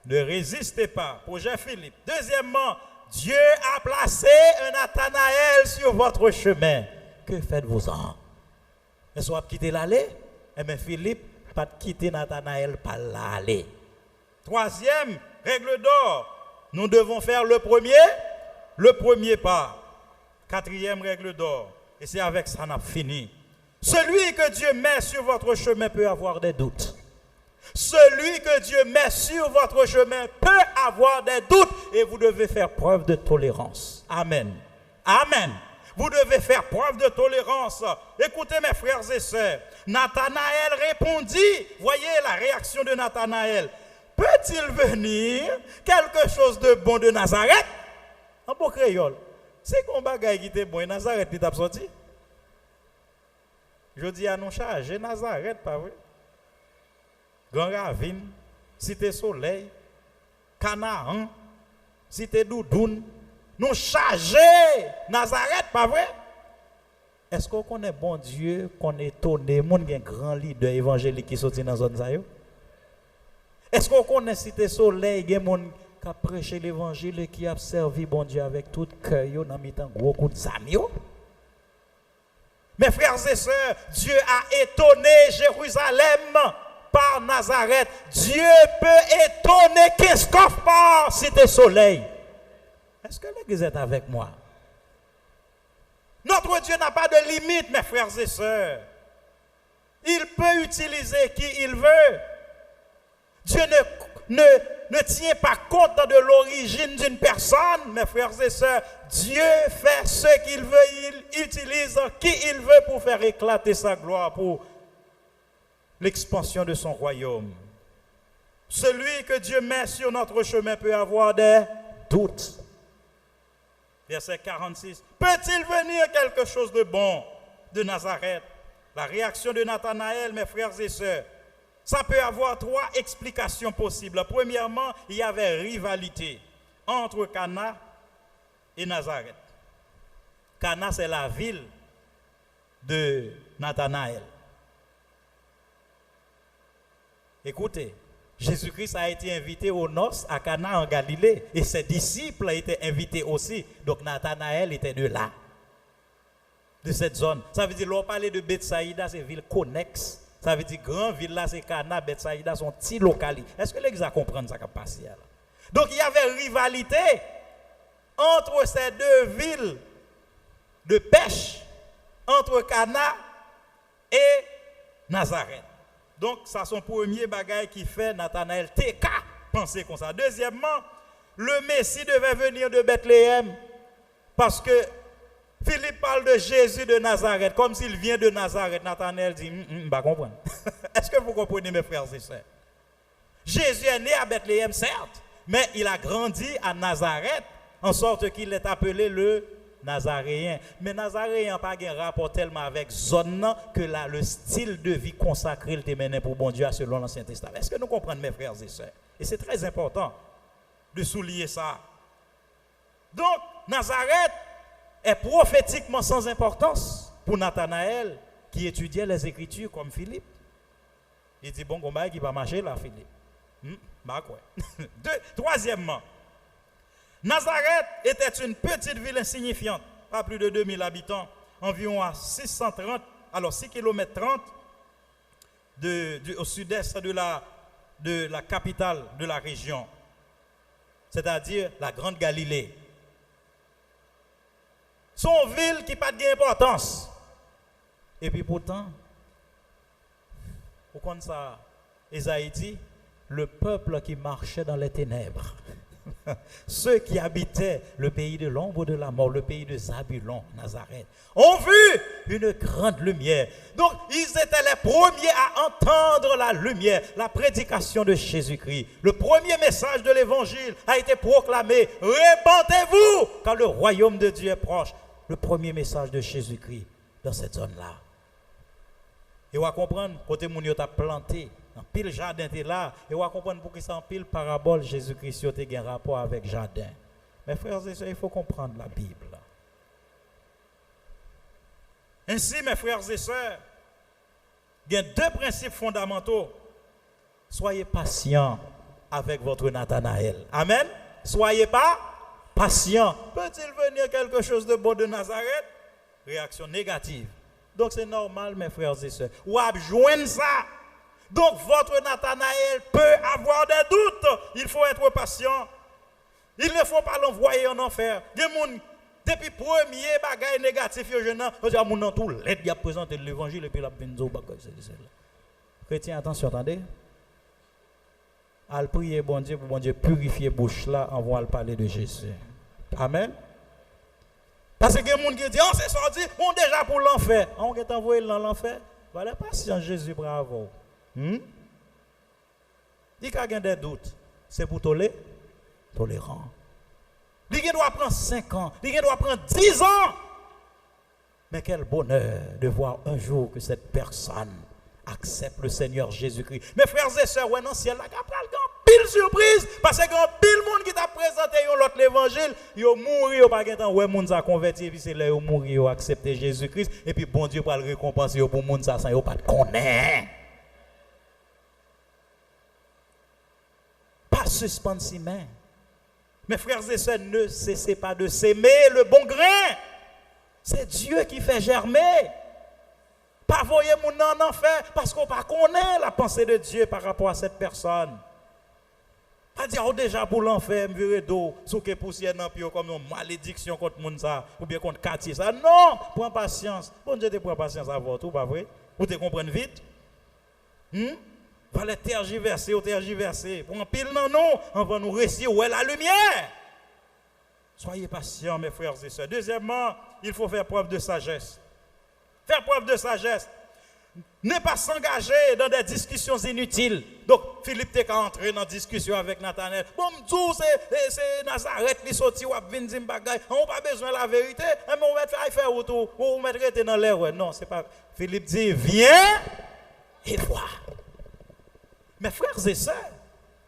ne résistez pas. Projet Philippe. Deuxièmement, Dieu a placé un Nathanaël sur votre chemin. Que faites-vous-en? Est-ce que vous quittez l'allée? Eh bien, Philippe, pas quitter Nathanaël par l'allée. Troisième règle d'or. Nous devons faire le premier pas. Quatrième règle d'or. Et c'est avec ça qu'on a fini. Celui que Dieu met sur votre chemin peut avoir des doutes. Celui que Dieu met sur votre chemin peut avoir des doutes et vous devez faire preuve de tolérance. Amen. Amen. Vous devez faire preuve de tolérance. Écoutez mes frères et sœurs. Nathanaël répondit. Voyez la réaction de Nathanaël. Peut-il venir quelque chose de bon de Nazareth? En bon créole. C'est qu'on bagaille qui était bon. Nazareth qui t'a sorti. Je dis à nous charger Nazareth, pas vrai? Grand Ravine, Cité Soleil, Canaan, Cité Doudoune. Nous charger Nazareth, pas vrai? Est-ce qu'on connaît bon Dieu, qu'on est étonné, mon grand leader évangélique qui sorti dans la zone ça? Est-ce qu'on connaît Cité Soleil, il y a mon qui a prêché l'évangile et qui a servi bon Dieu avec tout cœur dans mettant gros coup de samio? Mes frères et sœurs, Dieu a étonné Jérusalem par Nazareth. Dieu peut étonner Kiskov par Cité Soleil. Est-ce que l'église est avec moi? Notre Dieu n'a pas de limite, mes frères et sœurs. Il peut utiliser qui il veut. Dieu ne tient pas compte de l'origine d'une personne, mes frères et sœurs. Dieu fait ce qu'il veut, il utilise qui il veut pour faire éclater sa gloire, pour l'expansion de son royaume. Celui que Dieu met sur notre chemin peut avoir des doutes. Verset 46. Peut-il venir quelque chose de bon de Nazareth? La réaction de Nathanaël, mes frères et sœurs, ça peut avoir trois explications possibles. Premièrement, il y avait rivalité entre Cana et Nazareth. Cana, c'est la ville de Nathanaël. Écoutez, Jésus-Christ a été invité aux noces à Cana en Galilée et ses disciples étaient invités aussi. Donc Nathanaël était de là, de cette zone. Ça veut dire, l'on parlait de Bethsaïda, c'est une ville connexe. Ça veut dire, grande ville là, c'est Cana, Bethsaïda, sont petits localités. Est-ce que l'église a compris ça qui a passé là? Donc il y avait rivalité entre ces deux villes de pêche, entre Cana et Nazareth. Donc, ça son premier bagage qui fait Nathanaël TK penser comme ça. Deuxièmement, le Messie devait venir de Bethléem parce que Philippe parle de Jésus de Nazareth comme s'il vient de Nazareth. Nathanaël dit, pas comprendre. Est-ce que vous comprenez mes frères et sœurs? Jésus est né à Bethléem, certes, mais il a grandi à Nazareth en sorte qu'il est appelé le Nazaréen. Mais Nazaréen n'a pas un rapport tellement avec zone que là, le style de vie consacré le mené pour bon Dieu selon l'Ancien Testament. Est-ce que nous comprenons, mes frères et sœurs? Et c'est très important de souligner ça. Donc, Nazareth est prophétiquement sans importance pour Nathanaël qui étudiait les Écritures comme Philippe. Il dit, bon, comment il va marcher là, Philippe? Troisièmement, Nazareth était une petite ville insignifiante, pas plus de 2000 habitants, environ à 6 km 30 au sud-est de la capitale de la région, c'est-à-dire la Grande Galilée. Son ville qui n'a pas d'importance. Et puis pourtant, au compte ça, Esaïe dit, le peuple qui marchait dans les ténèbres. Ceux qui habitaient le pays de l'ombre de la mort, le pays de Zabulon, Nazareth, ont vu une grande lumière. Donc, ils étaient les premiers à entendre la lumière, la prédication de Jésus-Christ. Le premier message de l'évangile a été proclamé. Répentez-vous, car le royaume de Dieu est proche. Le premier message de Jésus-Christ dans cette zone-là. Et on va comprendre, côté moun yo t'a planté. En pile jardin était là, et on va comprendre pourquoi ça en pile parabole Jésus-Christ a un rapport avec jardin. Mes frères et sœurs, il faut comprendre la Bible. Ainsi, mes frères et sœurs, il y a deux principes fondamentaux. Soyez patients avec votre Nathanaël. Amen. Soyez pas patients. Peut-il venir quelque chose de beau de Nazareth? Réaction négative. Donc c'est normal, mes frères et sœurs. Ou joindre ça. Donc votre Nathanaël peut avoir des doutes. Il faut être patient. Il ne faut pas l'envoyer en enfer. Depuis premier bagage négatif, je dis à mon tout l'aide, il a présenté l'évangile et puis la benzo bagage. Chrétien, attention, attendez. Al prier bon Dieu pour bon Dieu purifier bouche là, on va parler de Jésus. Amen. Parce que les gens qui disent, on s'est sorti, on déjà pour l'enfer. On est envoyé dans l'enfer. Voilà, patient Jésus, bravo. Il y a des doutes. C'est pour tolérant. Il doit prendre 5 ans. Il doit prendre 10 ans. Mais quel bonheur de voir un jour que cette personne accepte le Seigneur Jésus-Christ. Mes frères et sœurs, ouais, non, ciel, là, il y a pile surprise, parce que pile monde qui t'a présenté l'autre l'évangile, il mourir, il pas temps, ouais, monde a converti, et puis c'est là, il mourir, il accepter Jésus-Christ, et puis bon Dieu va le récompenser pour monde ça, sans il pas de connaître. Pas suspendre ses mains. Mes frères et sœurs, ne cessez pas de s'aimer le bon grain. C'est Dieu qui fait germer. Pas voyer mon en enfer parce qu'on ne connaît pas la pensée de Dieu par rapport à cette personne. Pas dire oh, déjà pour l'enfer, me virer d'eau, sous que poussière dans pied comme une malédiction contre moun ça ou bien contre quartier ça. Non, prends patience. Bon Dieu te prend patience à votre, pas vrai? Vous te comprenez vite? Va les tergiverser ou tergiverser. Pour un pile non non, on va nous réussir où est la lumière. Soyez patients mes frères et sœurs. Deuxièmement, il faut faire preuve de sagesse. Faire preuve de sagesse. Ne pas s'engager dans des discussions inutiles. Donc, Philippe t'es entré dans une discussion avec Nathanaël. Bon, c'est Nazareth qui sorti ou venir dire bagay. On n'a pas besoin de la vérité. Mais on va faire autour. On va mettre dans l'air. Non, c'est pas. Philippe dit, viens et vois. Mes frères et sœurs,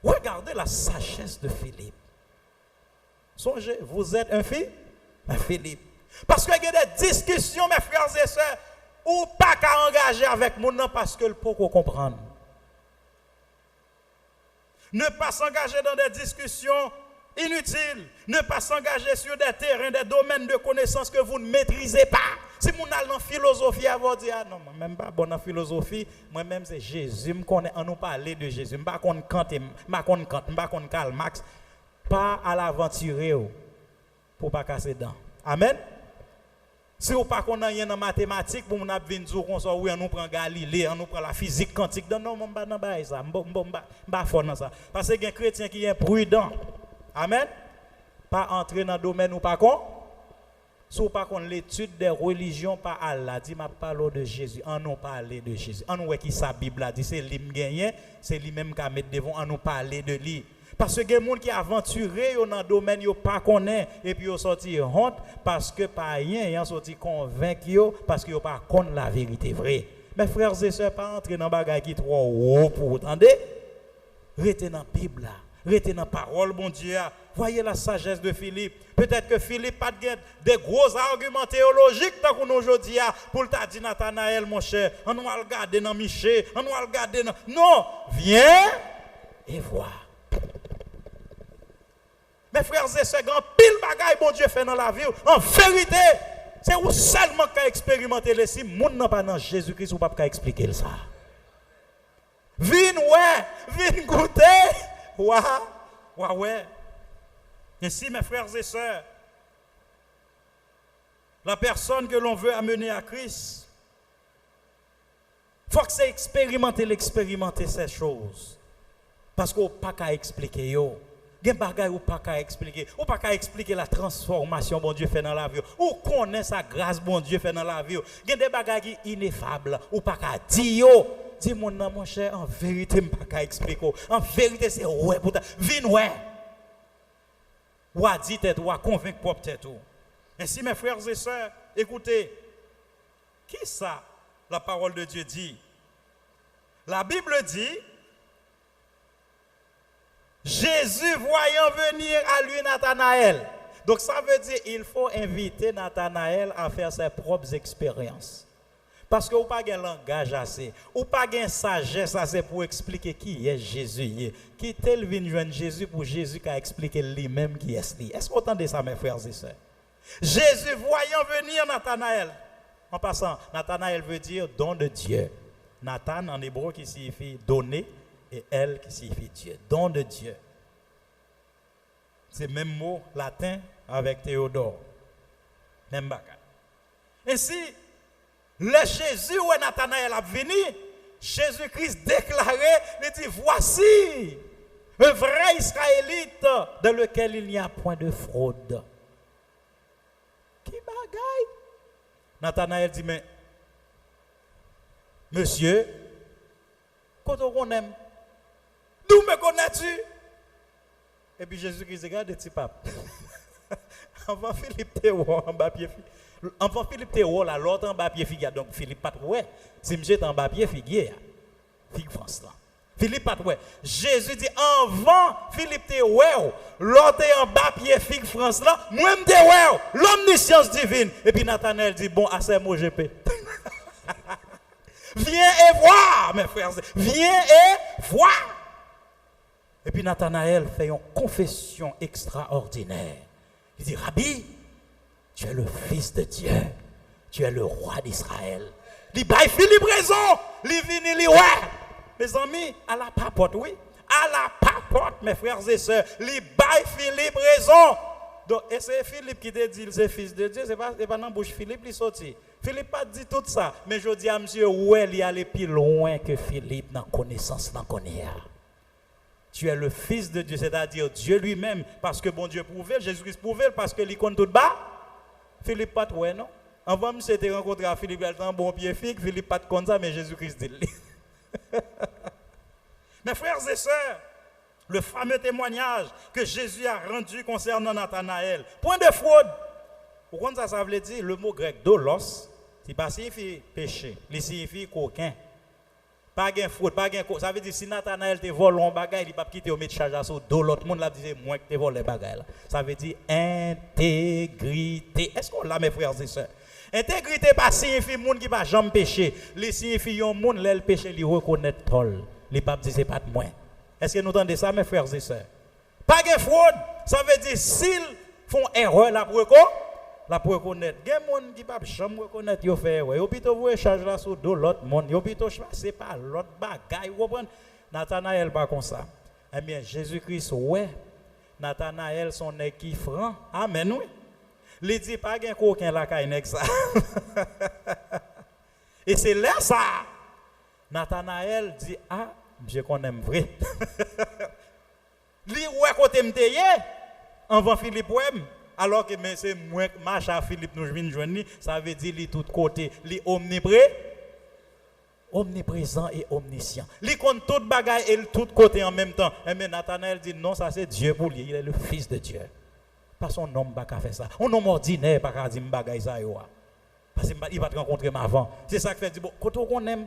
regardez la sagesse de Philippe. Songez, vous êtes un fils? Un Philippe. Parce qu'il y a des discussions, mes frères et sœurs, ou pas qu'à engager avec mon nom parce que le peut comprendre. Ne pas s'engager dans des discussions inutiles. Ne pas s'engager sur des terrains, des domaines de connaissances que vous ne maîtrisez pas. Si vous avez une philosophie, à vous dire, ah non, même pas bonne philosophie, moi-même c'est Jésus, je connais, on nous parler de Jésus, je ne connais pas Kant, je ne connais pas Karl Marx, pas à l'aventurer pour ne pas casser dents. Amen. Si vous ne connaissez rien en mathématiques, vous ne pouvez pas oui, on nous prend Galilée, on nous prend la physique quantique. Non, je ne vais ça. Dans ça. Parce que un chrétien qui est prudent. Amen. Pas entrer dans le domaine ou pas con. Si vous pas contre l'étude des religions par Allah, dit m'a parlé de Jésus, on nous parler de Jésus. On nous qui sa Bible a dit c'est lui gagné, c'est lui même qui mettre devant on nous parler de lui. Parce que les gens qui aventuré dans le domaine, ils ne pas connaissent et puis ils sorti honte parce que pas rien, ils sont sorti convaincus parce qu'ils ne pas connaissent la vérité vraie. Mes frères et sœurs, pas entrer dans des bagages qui sont trop haut pour entendre. Restez dans la Bible, restez dans la parole, bon Dieu. Voyez la sagesse de Philippe. Peut-être que Philippe n'a pas des gros arguments théologiques tant qu'on aujourd'hui pour le dire Nathanaël, mon cher. On va regarder dans Michée, on va regarder dans. Non, viens et vois. Mes frères et sœurs, grand pile bagaille bon Dieu fait dans la vie. En vérité, c'est où seulement qu'à expérimenter les si moun n'a pas dans Jésus-Christ ou pas qu'à expliquer ça. Vine goûter. Ouais. Ainsi mes frères et sœurs, la personne que l'on veut amener à Christ, il faut que c'est expérimenter ces choses. Parce qu'on n'a pas qu'à expliquer yo. Gen bagay ou pas qu'à expliquer. Ou pas qu'à expliquer la transformation bon Dieu fait dans la vie. Ou connaît sa grâce bon Dieu fait dans la vie. Gen des bagay qui ineffables. Ou pas qu'à dire yo. Dis mon cher, en vérité, pas qu'à expliquer. En vérité, c'est ouais pour ta. Vin ouais. Ou à dire tête, ou à convaincre propre tête. Ainsi, mes frères et sœurs, écoutez. Qui ça, la parole de Dieu dit? La Bible dit. Jésus voyant venir à lui Nathanaël. Donc ça veut dire qu'il faut inviter Nathanaël à faire ses propres expériences. Parce que vous n'avez pas de langage assez, ou pas de sagesse assez pour expliquer qui est Jésus. Qui tel vient joindre Jésus pour Jésus qui a expliqué lui-même qui est lui. Est-ce que vous entendez ça, mes frères et sœurs? Jésus voyant venir Nathanaël. En passant, Nathanaël veut dire don de Dieu. Nathan en hébreu qui signifie donner et elle qui signifie Dieu. Don de Dieu. C'est le même mot latin avec Théodore. Même bagage. Ainsi, le Jésus où Nathanaël a venu, Jésus-Christ déclarait, il dit, voici un vrai Israélite dans lequel il n'y a point de fraude. Qui bagaille? Nathanaël dit, mais, monsieur, quand on aime, d'où me connais-tu? Et puis Jésus-Christ regarde le petit pape. Avant Philippe Théo en bas pied. Avant Philippe Théo là, l'autre en bas pied figure. Donc Philippe pas ouais. Si monsieur en bas pied figure. Figue France là. Philippe pas ouais. Jésus dit avant Philippe Théo l'autre en bas pied figue France là. Moi me Théo l'omniscience divine. Et puis Nathanaël dit bon assez moi GP. Viens et vois mes frères. Viens et vois. Et puis Nathanaël fait une confession extraordinaire. Il dit, Rabbi, tu es le Fils de Dieu. Tu es le roi d'Israël. Il dit, Philippe raison. Il vient, il ouais. Mes amis, à la papote, oui. À la papote, mes frères et sœurs. Il baille Philippe raison. Donc, et c'est Philippe qui te dit, c'est Fils de Dieu. C'est pas dans la bouche Philippe, il sorti. Philippe pas dit tout ça. Mais je dis à monsieur, ouais, il est allé plus loin que Philippe dans la connaissance, dans la connaissance. Tu es le Fils de Dieu, c'est-à-dire Dieu lui-même, parce que bon Dieu prouvé, Jésus-Christ prouvé, parce que l'icône tout bas. Philippe pas trouvé, non? Avant, je t'ai rencontré à Philippe, il a un bon pied fixe, Philippe pas comme ça, mais Jésus-Christ dit. Mes frères et sœurs, le fameux témoignage que Jésus a rendu concernant Nathanaël, point de fraude. Pourquoi ça veut dire? Le mot grec dolos, il ne signifie péché, il signifie coquin. Pas de fraude, pas de ça veut dire si Nathanaël te vole un bagage, il ne va pas quitter au mettre charge sur dos l'autre monde là dit moi que te vole les bagages. Ça veut dire intégrité. Est-ce qu'on l'a mes frères et sœurs? Intégrité pas signifie monde qui va jamais pécher. Les signifie un monde là le péché il reconnaît tol. Les papes disent c'est pas de moi. Est-ce que nous entendez ça mes frères et sœurs? Pas de fraude, ça veut dire s'ils font erreur là pour reconnaître. Il y a des gens qui ne peuvent jamais reconnaître qu'ils ont fait erreur. Ils ont plutôt voué charge là sur l'autre monde. Ils ont plutôt choisi par l'autre bagaille. Vous comprenez? Nathanaël pas comme ça. Eh bien, Jésus-Christ, ouais. Nathanaël, son équipe franc. Amen, oui. Il dit pas qu'il y a aucun là qui est ça. Et c'est là ça. Nathanaël dit, ah, je connais vrai. Lui, ouais, côté m'teye, avant Philippe, ouais. Alors que c'est moi qui marche à Philippe, nous venons joindre, ça veut dire qu'il est tout côté, il est omniprésent et omniscient. Il compte tout bagaille et tout côté en même temps. Et Nathanaël dit non, ça c'est Dieu pour lui, il est le Fils de Dieu. Pas son homme qui a fait ça. Un homme ordinaire pas dire bagaille ça. Parce qu'il va te rencontrer avant. C'est ça qui fait dire bon, quand on aime,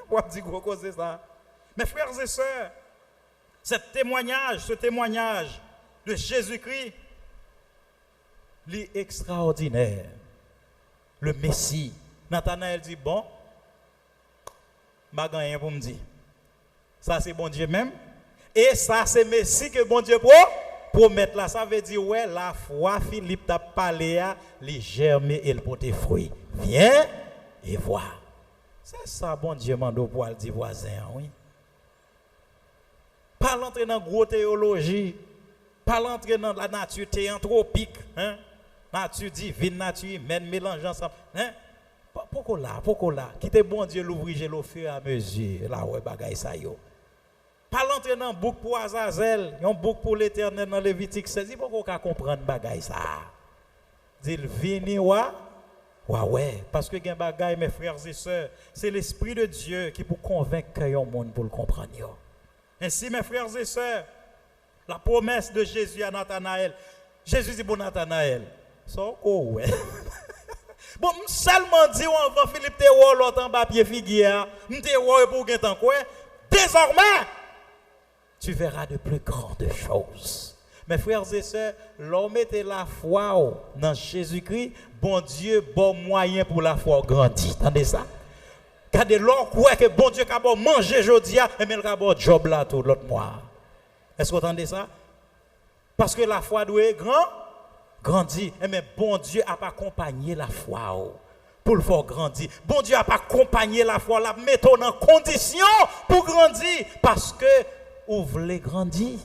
on va dire quoi c'est ça. Mes frères et sœurs, ce témoignage de Jésus-Christ, l'extraordinaire, le Messie. Nathanaël dit bon, je n'ai rien pour me dire. Ça c'est bon Dieu même. Et ça c'est Messie que bon Dieu promettre là. Ça veut dire ouais, la foi Philippe t'a parlé à les germer et le porter fruit. Viens et vois. C'est ça bon Dieu mando pour le dire voisin, oui. Pas l'entrer dans gros théologie, pas l'entrer dans la nature théanthropique, hein? Nature divine, nature humaine, mélange ensemble. Hein? Pourquoi là? Quittez bon Dieu l'ouvrir au fur et à mesure. Là, ouais, bagaille ça yo. Pas l'entrer dans bouc pour Azazel, un bouc pour l'Éternel dans Lévitique 16. Pourquoi qu'on comprendre bagaille ça? Dit vini ouais. Parce que gen bagaille, mes frères et sœurs, c'est l'Esprit de Dieu qui peut convaincre un monde pour le comprendre. Ainsi, mes frères et sœurs, la promesse de Jésus à Nathanaël. Jésus dit, bon Nathanaël, ça ouais. Bon, seulement dit avant Philippe Théo, l'autre en bas pied figuière, Théo pour gagner quoi? Désormais, tu verras de plus grandes choses. Mes frères et sœurs, l'homme était la foi dans Jésus-Christ, bon Dieu, bon moyen pour la foi grandir. Entendez ça? Quand l'on croit que bon Dieu a bon manger aujourd'hui, et mais il a bon job là tout l'autre mois. Est-ce que vous entendez ça? Parce que la foi doit grandir. Mais bon Dieu a pas accompagné la foi pour le faire grandir. Bon Dieu a pas accompagné la foi, la mettre en condition pour grandir. Parce que vous voulez grandir.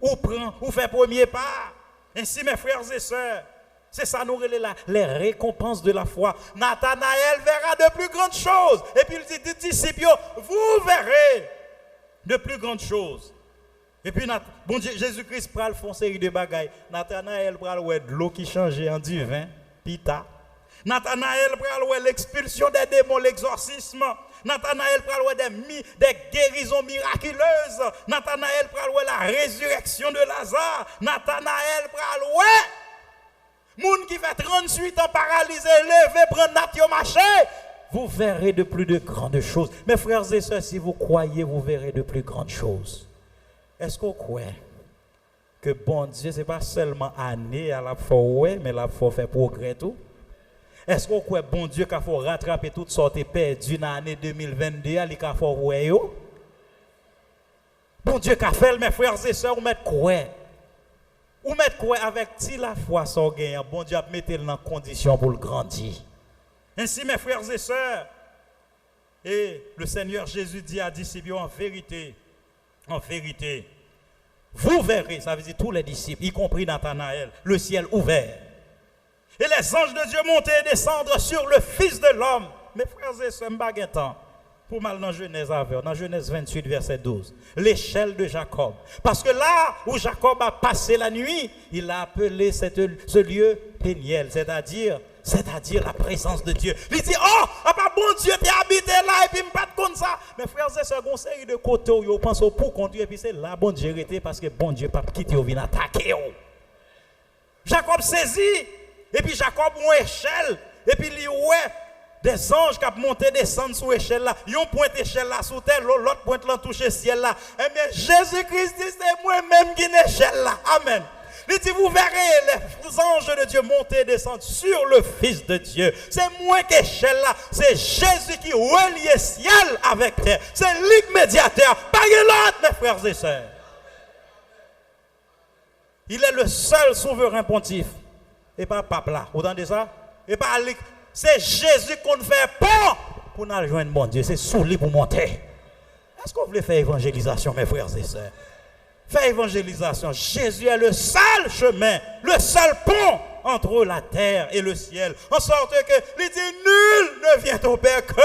Ou prend, ou fait premier pas. Ainsi, mes frères et sœurs, c'est ça nous relève les récompenses de la foi. Nathanaël verra de plus grandes choses. Et puis il dit aux disciples, vous verrez de plus grandes choses. Et puis, bon Dieu, Jésus-Christ pral font une série de bagailles. Nathanaël pral ouais de l'eau qui changeait en du vin, pita. Nathanaël pral ouais l'expulsion des démons, l'exorcisme. Nathanaël pral ouais des guérisons miraculeuses. Nathanaël pral ouais la résurrection de Lazare. Nathanaël pral ouais moun qui fait 38 ans paralysé, levé, prendre natio marché. Vous verrez de plus de grandes choses. Mes frères et sœurs, si vous croyez, vous verrez de plus grandes choses. Est-ce qu'on croit que bon Dieu, ce n'est pas seulement année à la fois, mais la fois fait progrès tout? Est-ce qu'on croit bon Dieu qu'il faut rattraper toutes sortes perdues dans l'année 2022, il faut ouais yo? Bon Dieu qu'a fait, mes frères et sœurs, vous mettez quoi? Vous mettez quoi avec si la foi sans gain? Bon Dieu a mis dans condition pour le grandir. Ainsi, mes frères et sœurs, et le Seigneur Jésus dit à disciples en vérité, vous verrez, ça veut dire tous les disciples, y compris Nathanaël, le ciel ouvert. Et les anges de Dieu monter et descendre sur le Fils de l'homme. Mes frères et sœurs, je temps pour mal dans Genèse dans Genèse 28, verset 12. L'échelle de Jacob. Parce que là où Jacob a passé la nuit, il a appelé ce lieu Péniel, c'est-à-dire la présence de Dieu. Il dit, oh, pas bon Dieu, tu habité là, et puis je pas comme ça. Mes frères et sœurs, une série de côtés où ils pensent pour conduire, et puis c'est là, bon Dieu était, parce que bon Dieu pas quitté ou vient attaquer. Jacob saisit, et puis Jacob a une échelle, et puis il ouais des anges qui ont monté, descendre sur l'échelle là. Ils ont pointé l'échelle là sous terre, l'autre pointe là, touché le ciel là. Et bien Jésus-Christ dit, c'est moi-même qui ai l'échelle là. Amen. Il dit, vous verrez les anges de Dieu monter et descendre sur le Fils de Dieu. C'est moi qui échelle là. C'est Jésus qui relie le ciel avec terre. C'est lui médiateur. Pas l'autre, mes frères et sœurs. Il est le seul souverain pontife. Et pas pape là. Vous entendez ça? Et pas c'est Jésus qu'on fait pas pour nous rejoindre mon Dieu. C'est sous lui pour monter. Est-ce qu'on voulait faire évangélisation, mes frères et sœurs? Faire évangélisation. Jésus est le seul chemin, le seul pont entre la terre et le ciel. En sorte que, il dit, nul ne vient au Père que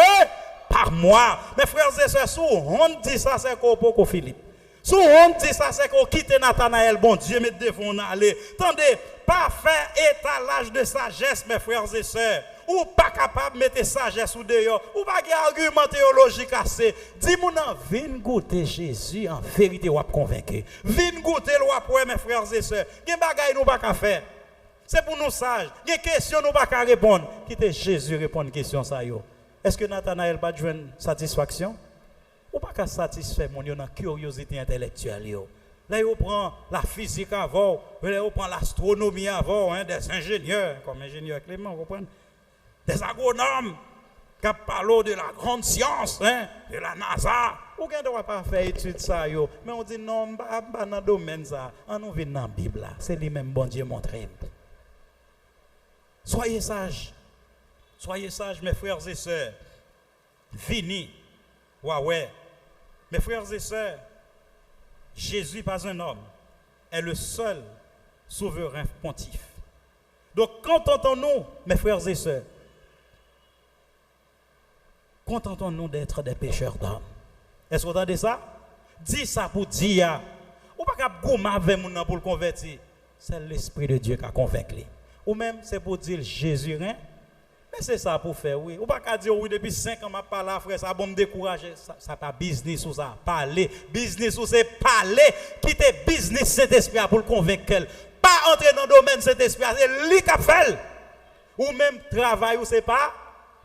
par moi. Mes frères et sœurs, si on dit ça, c'est qu'on Philippe. Si on dit ça, c'est qu'on quitte Nathanaël, bon Dieu, mais devons aller. Attendez, pas faire étalage de sagesse, mes frères et sœurs. Ou pas capable de mettre sagesse ou dehors, ou pas de argument théologique assez. Dis-moi, viens goûter Jésus, en vérité, ou convaincu. Viens goûter le roi, mes frères et sœurs. Il y a des choses nous pas faire. C'est pour nous sages. Il y a des questions nous pas répondre. Quittez Jésus répondre à question ça. Est-ce que Nathanaël n'a pas de satisfaction? Ou pas qu'à satisfaire mon dans curiosité intellectuelle. Là, on prend la physique avant, là, on prend l'astronomie avant, des ingénieurs, comme ingénieur Clément, vous comprenez? Des agronomes qui parlent de la grande science, de la NASA. Ou qu'on ne doit pas faire étude ça, mais on dit non, pas dans le domaine ça. On nous vient dans la Bible là. C'est lui-même bon Dieu montré. Soyez sages. Soyez sages, mes frères et sœurs. Fini. Ouais. Mes frères et sœurs, Jésus, pas un homme, est le seul souverain pontife. Donc, contentons-nous, mes frères et sœurs, contentons-nous d'être des pécheurs d'âme. Est-ce que vous entendez ça? Dis ça pour dire, ou pas qu'à gommer avec mon pour le convertir. C'est l'Esprit de Dieu qui a convaincu. Ou même, c'est pour dire Jésus, hein? Mais c'est ça pour faire, oui. Ou pas qu'à dire, oui, depuis 5 ans, je parle, frère, ça va me décourager. Ça pas business ou ça, parler. Business ou c'est parler. Quitter business cet esprit pour le convaincre. Pas entrer dans le domaine cet esprit, c'est lui qui a fait. Ou même travail, ou c'est pas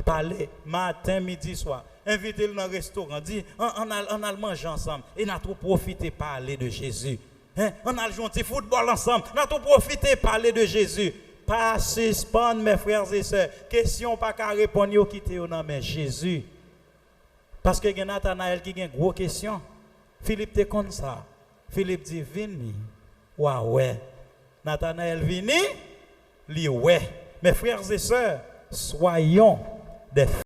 parler matin, midi, soir. Invitez-le dans le restaurant, dit, on a mangé ensemble. Et on a trop profité parler de Jésus. On a joué un petit football ensemble. On a tout profité parler de Jésus. Pas suspendre, mes frères et sœurs. Question pas qu'à répondre, yo quitter au nom de Jésus. Parce que Nathanaël qui a une grosse question. Philippe te comme ça. Philippe dit, vini. Ouais. Nathanaël vini. Li ouais. Mes frères et sœurs, soyons des